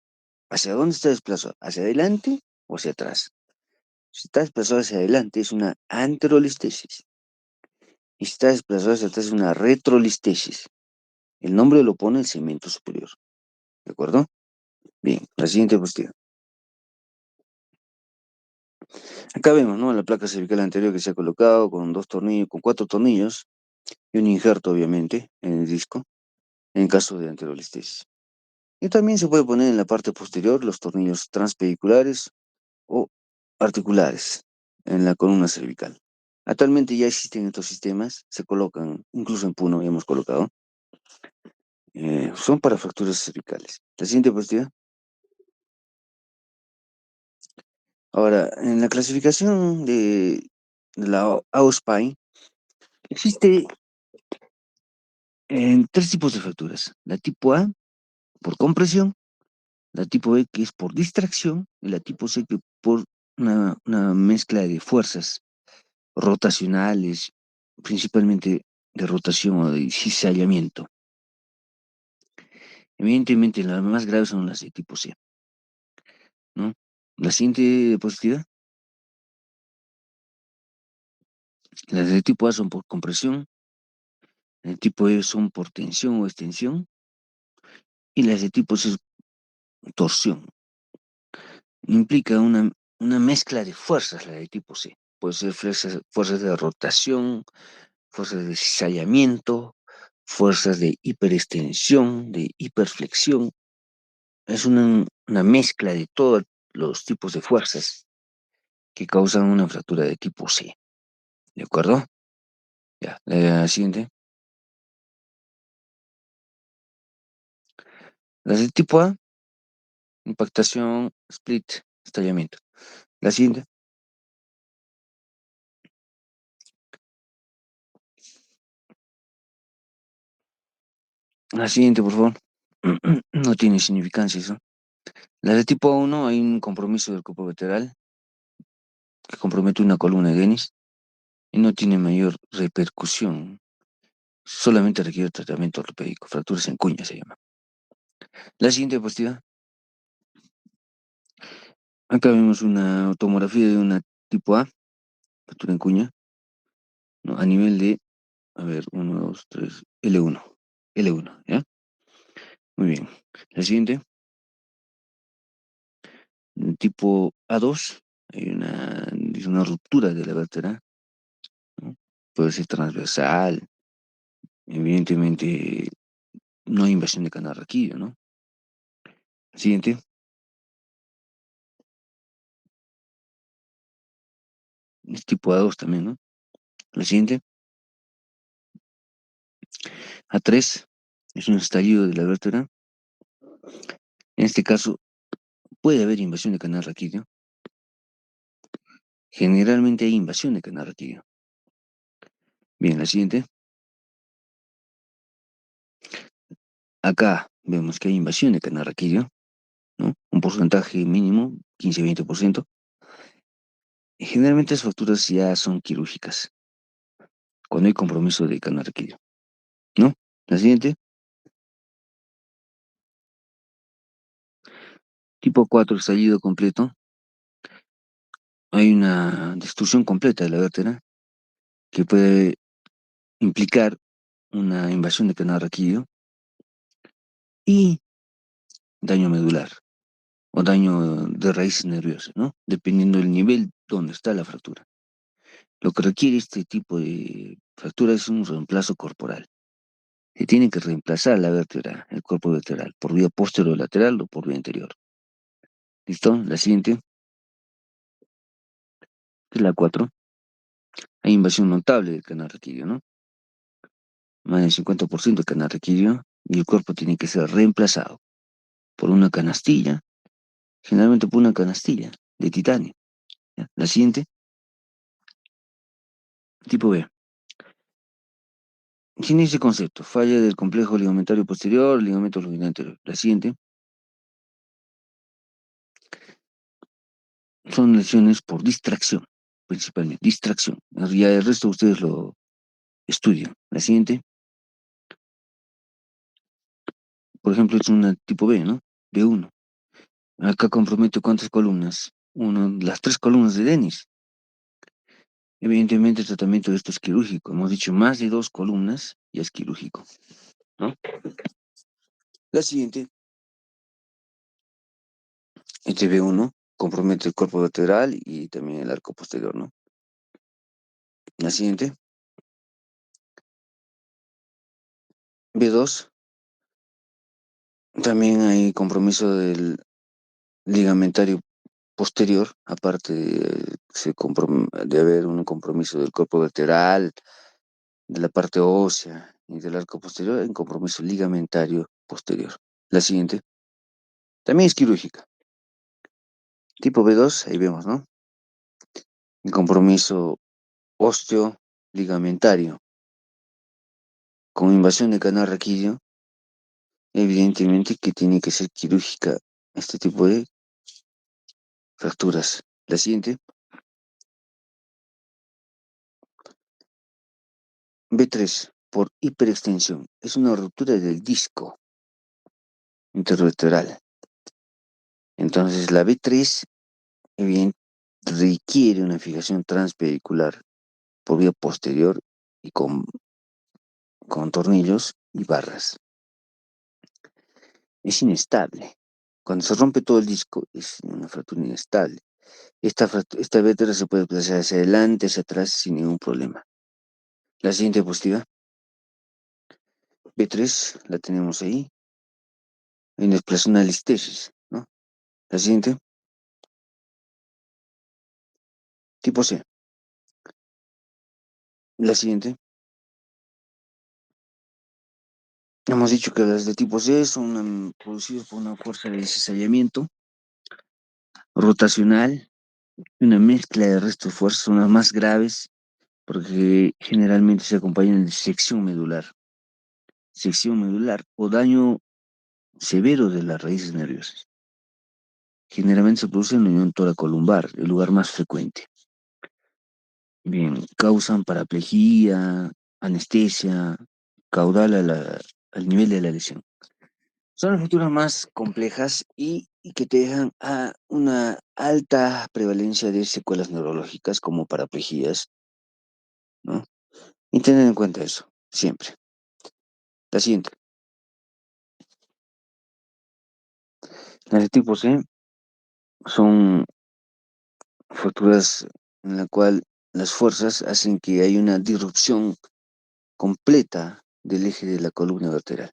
¿Hacia dónde está desplazado? ¿Hacia adelante o hacia atrás? Si está desplazado hacia adelante, es una anterolistesis. Y si está desplazado hacia atrás, es una retrolistesis. El nombre lo pone el segmento superior. ¿De acuerdo? Bien, la siguiente cuestión. Acá vemos, ¿no? La placa cervical anterior que se ha colocado con dos tornillos, con cuatro tornillos y un injerto, obviamente, en el disco, en caso de anterolistesis. Y también se puede poner en la parte posterior los tornillos transpediculares o articulares en la columna cervical. Actualmente ya existen estos sistemas, se colocan, incluso en Puno ya hemos colocado, son para fracturas cervicales. La siguiente cuestión. Ahora, en la clasificación de la AOSPI, existe tres tipos de fracturas. La tipo A, por compresión, la tipo B, que es por distracción, y la tipo C, que por una mezcla de fuerzas rotacionales, principalmente de rotación o de cizallamiento. Evidentemente, las más graves son las de tipo C, ¿no? La siguiente diapositiva, las de tipo A son por compresión, el tipo E son por tensión o extensión, y las de tipo C torsión. Implica una mezcla de fuerzas, la de tipo C. Puede ser fuerzas de rotación, fuerzas de cizallamiento, fuerzas de hiperextensión, de hiperflexión. Es una mezcla de todos los tipos de fuerzas que causan una fractura de tipo C. ¿De acuerdo? Ya, la siguiente. Las de tipo A, impactación, split, estallamiento. La siguiente. La siguiente, por favor. No tiene significancia eso. La de tipo 1 hay un compromiso del cuerpo vertebral que compromete una columna de Denis y no tiene mayor repercusión. Solamente requiere tratamiento ortopédico. Fracturas en cuña se llama. La siguiente diapositiva. Acá vemos una tomografía de una tipo A, fractura en cuña, ¿no? A nivel de, a ver, 1, 2, 3, L1. L1, ¿ya? Muy bien. La siguiente. Tipo A2, hay una ruptura de la vértebra, ¿no? Puede ser transversal, evidentemente no hay invasión de canal raquídeo, ¿no? Siguiente, es tipo A2 también, ¿no? La siguiente, A3, es un estallido de la vértebra. En este caso, puede haber invasión de canal raquídeo. Generalmente hay invasión de canal raquídeo. Bien, la siguiente. Acá vemos que hay invasión de canal raquídeo, ¿no? Un porcentaje mínimo, 15-20%. Y generalmente las fracturas ya son quirúrgicas, cuando hay compromiso de canal raquídeo, ¿no? La siguiente, tipo 4, estallido completo. Hay una destrucción completa de la vértebra que puede implicar una invasión de canal raquídeo y daño medular o daño de raíces nerviosas, ¿no? Dependiendo del nivel donde está la fractura. Lo que requiere este tipo de fractura es un reemplazo corporal. Se tiene que reemplazar la vértebra, el cuerpo vertebral, por vía posterolateral o por vía anterior. ¿Listo? La siguiente, que es la 4. Hay invasión notable del canal raquídeo, ¿no? Más del 50% del canal raquídeo y el cuerpo tiene que ser reemplazado por una canastilla, generalmente por una canastilla de titanio. ¿Ya? La siguiente, tipo B. Tiene ese concepto, falla del complejo ligamentario posterior, ligamento longitud anterior. La siguiente, son lesiones por distracción, principalmente, distracción. Ya el resto ustedes lo estudian. La siguiente, por ejemplo, es una tipo B, ¿no? B1. Acá compromete cuántas columnas. las tres columnas de Denis. Evidentemente el tratamiento de esto es quirúrgico. Hemos dicho más de dos columnas y es quirúrgico, ¿no? La siguiente, B1 compromete el cuerpo lateral y también el arco posterior, ¿no? La siguiente, B2, también hay compromiso del ligamentario posterior, aparte de haber un compromiso del cuerpo lateral, de la parte ósea y del arco posterior, hay un compromiso ligamentario posterior. La siguiente, también es quirúrgica. Tipo B2, ahí vemos, ¿no? El compromiso osteoligamentario con invasión de canal raquídeo, evidentemente que tiene que ser quirúrgica este tipo de fracturas. La siguiente, B3, por hiperextensión, es una ruptura del disco intervertebral. Entonces, la B3 evidente, requiere una fijación transvehicular por vía posterior y con tornillos y barras. Es inestable. Cuando se rompe todo el disco, es una fractura inestable. Esta vértebra se puede desplazar hacia adelante, hacia atrás, sin ningún problema. La siguiente diapositiva, B3, la tenemos ahí, en desplazación alistesis, ¿no? La siguiente, tipo C. La siguiente, hemos dicho que las de tipo C son producidas por una fuerza de cizallamiento rotacional, una mezcla de restos de fuerzas, son las más graves, porque generalmente se acompañan de sección medular o daño severo de las raíces nerviosas. Generalmente se produce en la unión toracolumbar, el lugar más frecuente. Bien, causan paraplegia, anestesia, caudal al nivel de la lesión. Son las fracturas más complejas y que te dejan a una alta prevalencia de secuelas neurológicas como paraplegias, ¿no? Y tener en cuenta eso, siempre. La siguiente. Las de tipo C son fracturas en la cual las fuerzas hacen que haya una disrupción completa del eje de la columna vertebral.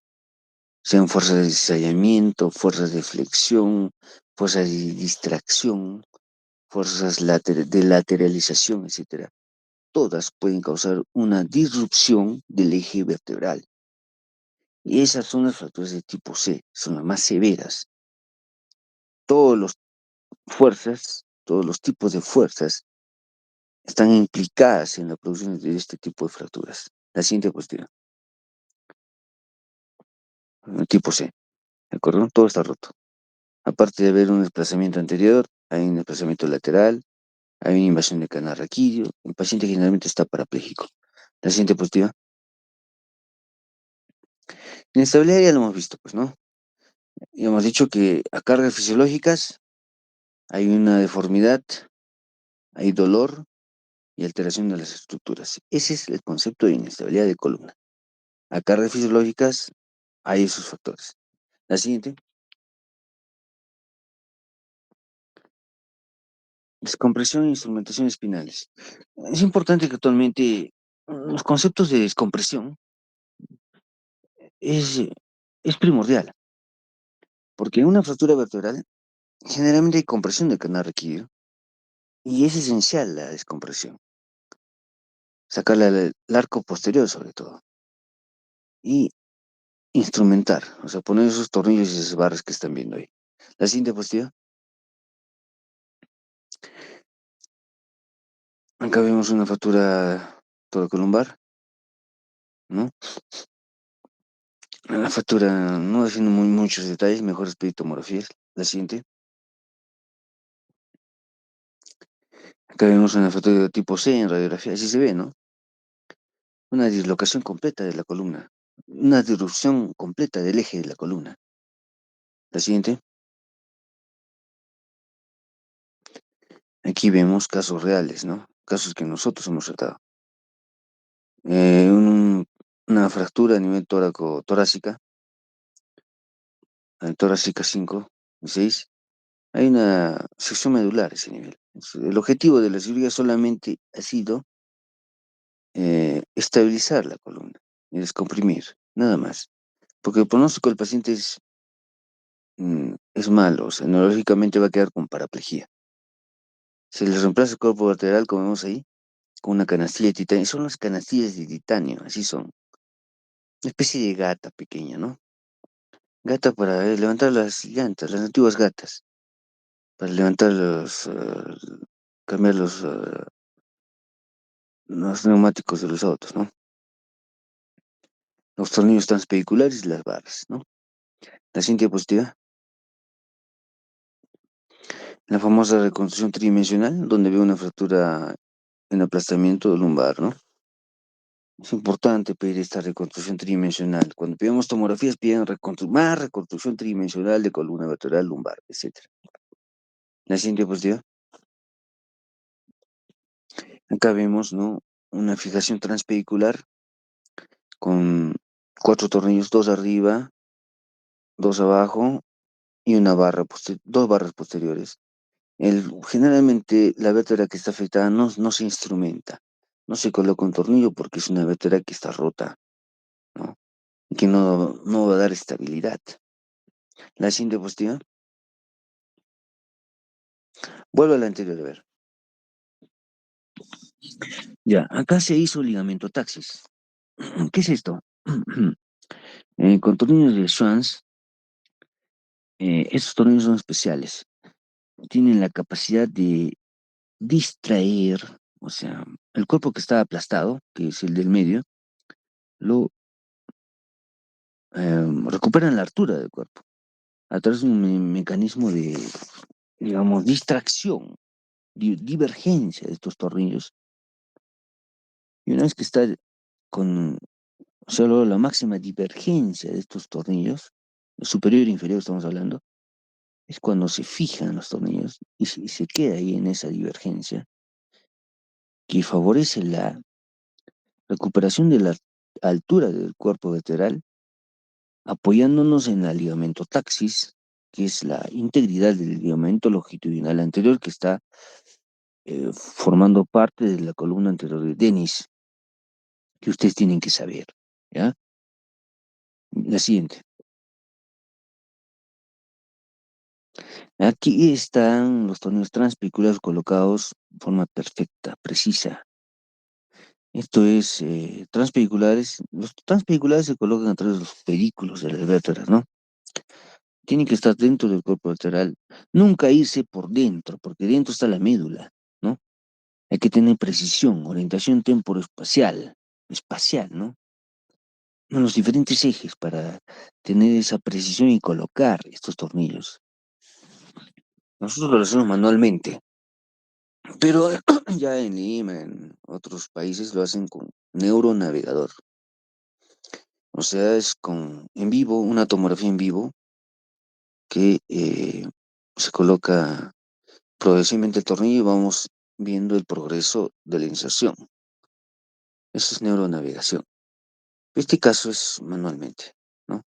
Sean fuerzas de cizallamiento, fuerzas de flexión, fuerzas de distracción, fuerzas de lateralización, etcétera. Todas pueden causar una disrupción del eje vertebral. Y esas son las fracturas de tipo C, son las más severas. Todos los tipos de fuerzas están implicadas en la producción de este tipo de fracturas. La siguiente cuestión, el tipo C, ¿de acuerdo? Todo está roto. Aparte de haber un desplazamiento anterior, hay un desplazamiento lateral, hay una invasión de canal raquídeo, el paciente generalmente está parapléjico. La siguiente positiva. Inestabilidad ya lo hemos visto, pues, ¿no? Y hemos dicho que a cargas fisiológicas hay una deformidad, hay dolor y alteración de las estructuras. Ese es el concepto de inestabilidad de columna. A cargas fisiológicas hay esos factores. La siguiente, descompresión e instrumentación espinales. Es importante que actualmente los conceptos de descompresión es, es primordial, porque en una fractura vertebral generalmente hay compresión del canal raquídeo y es esencial la descompresión. Sacarle el arco posterior sobre todo. Y instrumentar, o sea, poner esos tornillos y esas barras que están viendo ahí. La siguiente diapositiva. Acá vemos una fractura toracolumbar, ¿no? La fractura, no haciendo muchos detalles, mejores tomografías. La siguiente. Acá vemos una fractura de tipo C en radiografía, así se ve, ¿no? Una dislocación completa de la columna, una disrupción completa del eje de la columna. La siguiente. Aquí vemos casos reales, ¿no? Casos que nosotros hemos tratado. Una fractura a nivel torácica, torácica 5 y 6. Hay una sección medular a ese nivel. El objetivo de la cirugía solamente ha sido estabilizar la columna y descomprimir, nada más. Porque el pronóstico del paciente es malo, o sea, neurológicamente va a quedar con paraplegia. Se le reemplaza el cuerpo lateral, como vemos ahí, con una canastilla de titanio. Son las canastillas de titanio, así son. Una especie de gata pequeña, ¿no? Gata para levantar las llantas, las antiguas gatas, para levantar cambiar los neumáticos de los autos, ¿no? Los tornillos transpediculares y las barras, ¿no? La siguiente diapositiva, la famosa reconstrucción tridimensional, donde veo una fractura en aplastamiento lumbar, ¿no? Es importante pedir esta reconstrucción tridimensional. Cuando pidamos tomografías, piden más reconstrucción tridimensional de columna vertebral, lumbar, etc. La siguiente diapositiva. Acá vemos, ¿no? Una fijación transpedicular con 4 tornillos, 2 arriba, 2 abajo y dos barras posteriores. Generalmente la vértebra que está afectada no se instrumenta, no se coloca un tornillo porque es una vértebra que está rota, ¿no? Y que no va a dar estabilidad. La siguiente diapositiva. Vuelvo a la anterior, a ver. Ya, acá se hizo ligamento-taxis. ¿Qué es esto? Con tornillos de Schwanz, estos tornillos son especiales. Tienen la capacidad de distraer, o sea, el cuerpo que está aplastado, que es el del medio, lo recuperan la altura del cuerpo a través de un mecanismo de, digamos, distracción, divergencia de estos tornillos. Y una vez que está con solo la máxima divergencia de estos tornillos, superior e inferior estamos hablando, es cuando se fijan los tornillos y se queda ahí en esa divergencia que favorece la recuperación de la altura del cuerpo vertebral, apoyándonos en la ligamento taxis, que es la integridad del ligamento longitudinal anterior que está formando parte de la columna anterior de Dennis, que ustedes tienen que saber, ¿ya? La siguiente. Aquí están los tornillos transpiculares colocados de forma perfecta, precisa. Esto es transpediculares. Los transpediculares se colocan a través de los pedículos de las vértebras, ¿no? Tienen que estar dentro del cuerpo lateral. Nunca irse por dentro, porque dentro está la médula, ¿no? Hay que tener precisión, orientación espacial, ¿no? En los diferentes ejes para tener esa precisión y colocar estos tornillos. Nosotros lo hacemos manualmente, pero ya en Lima, en otros países lo hacen con neuronavegador. O sea, es en vivo, una tomografía en vivo que se coloca progresivamente el tornillo y vamos viendo el progreso de la inserción. Eso es neuronavegación. Este caso es manualmente, ¿no?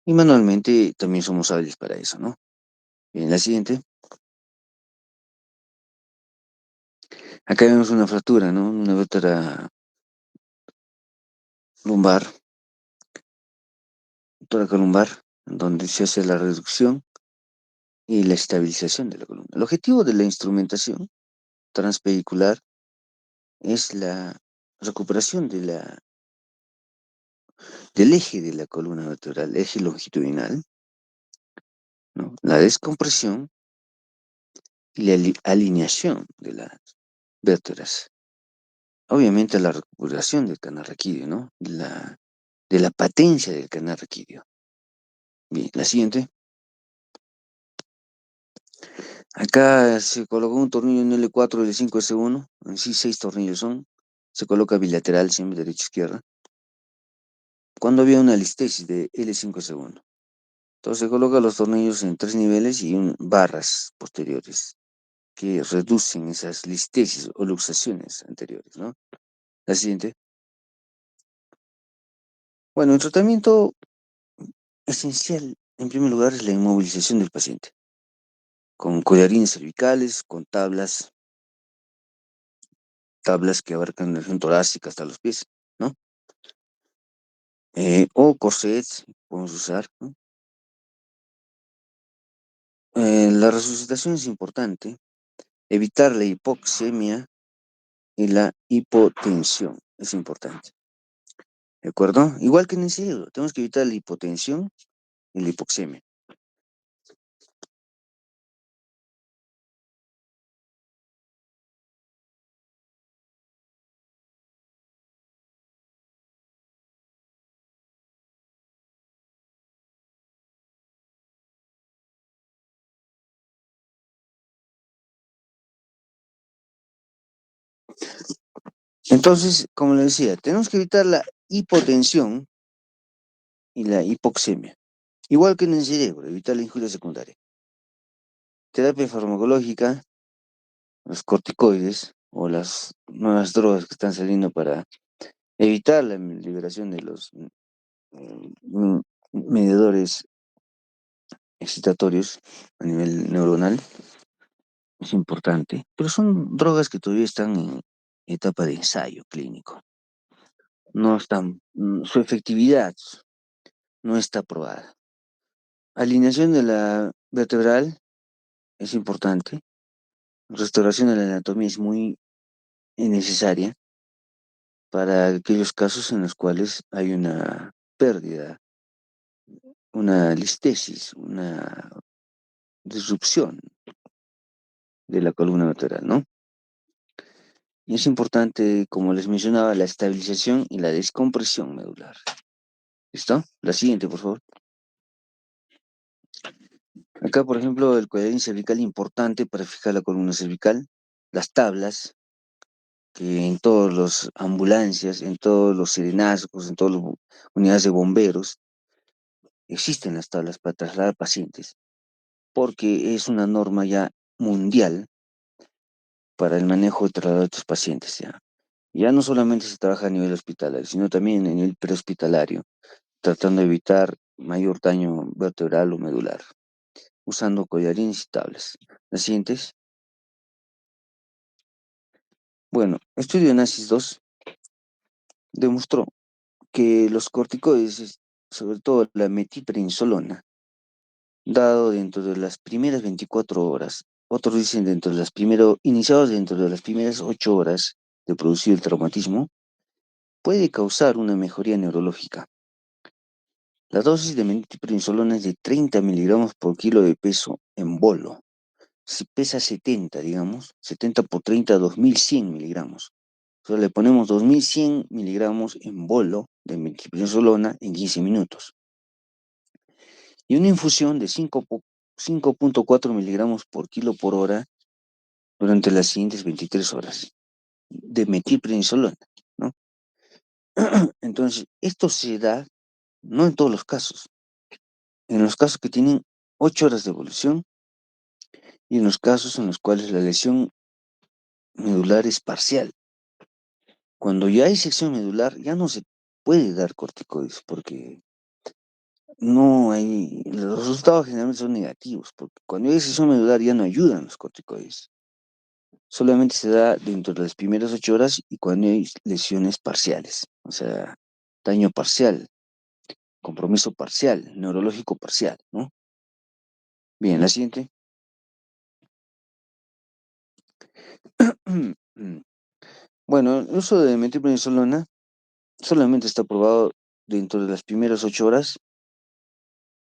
Y manualmente también somos hábiles para eso, ¿no? En la siguiente, acá vemos una fractura, ¿no? Una vértebra lumbar, tórax lumbar, donde se hace la reducción y la estabilización de la columna. El objetivo de la instrumentación transpedicular es la recuperación del eje de la columna vertebral, eje longitudinal, ¿no? La descompresión y la alineación de las vértebras. Obviamente la recuperación del canal raquídeo, ¿no? De la patencia del canal raquídeo. Bien, la siguiente. Acá se colocó un tornillo en L4, L5, S1. En sí, 6 tornillos son. Se coloca bilateral, siempre derecha-izquierda. Cuando había una listesis de L5, S1. Entonces se colocan los tornillos en 3 niveles y barras posteriores. que reducen esas listesis o luxaciones anteriores, ¿no? La siguiente. Bueno, el tratamiento esencial, en primer lugar, es la inmovilización del paciente, con collarines cervicales, con tablas que abarcan la región torácica hasta los pies, ¿no? O corsets, podemos usar, ¿no? La resucitación es importante, evitar la hipoxemia y la hipotensión, es importante, ¿de acuerdo? Igual que en el cerebro, tenemos que evitar la hipotensión y la hipoxemia. Entonces, como le decía, tenemos que evitar la hipotensión y la hipoxemia. Igual que en el cerebro, evitar la injuria secundaria. Terapia farmacológica, los corticoides o las nuevas drogas que están saliendo para evitar la liberación de los mediadores excitatorios a nivel neuronal, es importante, pero son drogas que todavía están en etapa de ensayo clínico. No están, su efectividad no está probada. Alineación de la vertebral es importante. Restauración de la anatomía es muy necesaria para aquellos casos en los cuales hay una pérdida, una listesis, una disrupción de la columna vertebral, ¿no? Y es importante, como les mencionaba, la estabilización y la descompresión medular. ¿Listo? La siguiente, por favor. Acá, por ejemplo, el collarín cervical importante para fijar la columna cervical, las tablas, que en todas las ambulancias, en todos los serenazgos, en todas las unidades de bomberos, existen las tablas para trasladar pacientes, porque es una norma ya mundial para el manejo de traslado de estos pacientes, ya. Ya no solamente se trabaja a nivel hospitalario, sino también en el prehospitalario, tratando de evitar mayor daño vertebral o medular, usando collarines y tablas. Las siguientes. Bueno, estudio NASIS 2 demostró que los corticoides, sobre todo la metipeninsolona, dado dentro de las primeras 24 horas, otros dicen dentro de las primeras, iniciados dentro de las primeras 8 horas de producir el traumatismo, puede causar una mejoría neurológica. La dosis de metipeninsolona es de 30 miligramos por kilo de peso en bolo. Si pesa 70, digamos, 70 por 30, 2100 miligramos. Entonces le ponemos 2100 miligramos en bolo de metipenicilona en 15 minutos. Y una infusión de 5.4 miligramos por kilo por hora durante las siguientes 23 horas de metilprednisolona, ¿no? Entonces, esto se da no en todos los casos, en los casos que tienen 8 horas de evolución y en los casos en los cuales la lesión medular es parcial. Cuando ya hay sección medular, ya no se puede dar corticoides porque no hay, los resultados generalmente son negativos, porque cuando hay sección medular ya no ayudan los corticoides. Solamente se da dentro de las primeras 8 horas y cuando hay lesiones parciales, o sea, daño parcial, compromiso parcial, neurológico parcial, ¿no? Bien, la siguiente. Bueno, el uso de metilprednisolona solamente está aprobado dentro de las primeras 8 horas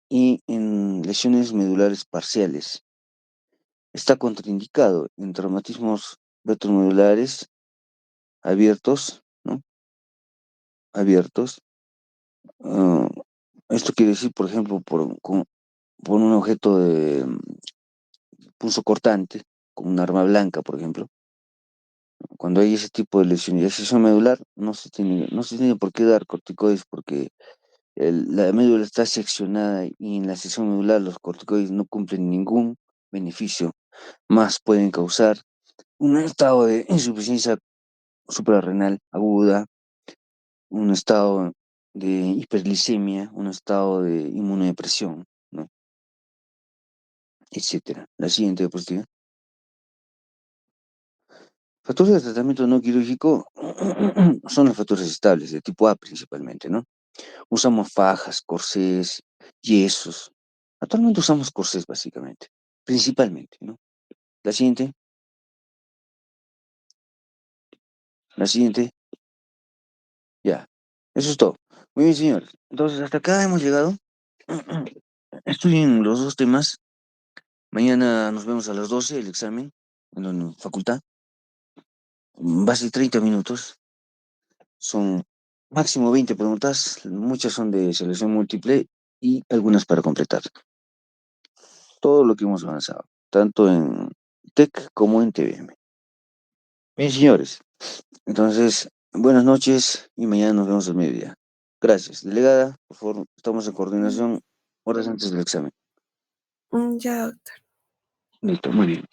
y en lesiones medulares parciales. Está contraindicado en traumatismos retromedulares abiertos, ¿no? Abiertos. ah, Esto quiere decir, por ejemplo, por un objeto de punzo cortante, como un arma blanca, por ejemplo. Cuando hay ese tipo de lesión y lesión medular, no se tiene por qué dar corticoides porque la médula está seccionada y en la sección medular los corticoides no cumplen ningún beneficio más pueden causar un estado de insuficiencia suprarrenal aguda, un estado de hiperglicemia, un estado de inmunodepresión, ¿no? Etcétera. La siguiente diapositiva. Factores de tratamiento no quirúrgico son los factores estables, de tipo A principalmente, ¿no? Usamos fajas, corsés, yesos. Actualmente usamos corsés básicamente, principalmente, ¿no? La siguiente, la siguiente, ya. Eso es todo. Muy bien, señor. Entonces, hasta acá hemos llegado. Estudien los dos temas. Mañana nos vemos a las 12 el examen en la facultad. Va a ser 30 minutos. Son máximo 20 preguntas. Muchas son de selección múltiple y algunas para completar. Todo lo que hemos avanzado, tanto en TEC como en TVM. Bien, señores. Entonces, buenas noches y mañana nos vemos al mediodía. Gracias. Delegada, por favor, estamos en Mm, coordinación horas antes del examen. Ya, doctor. Listo, muy bien.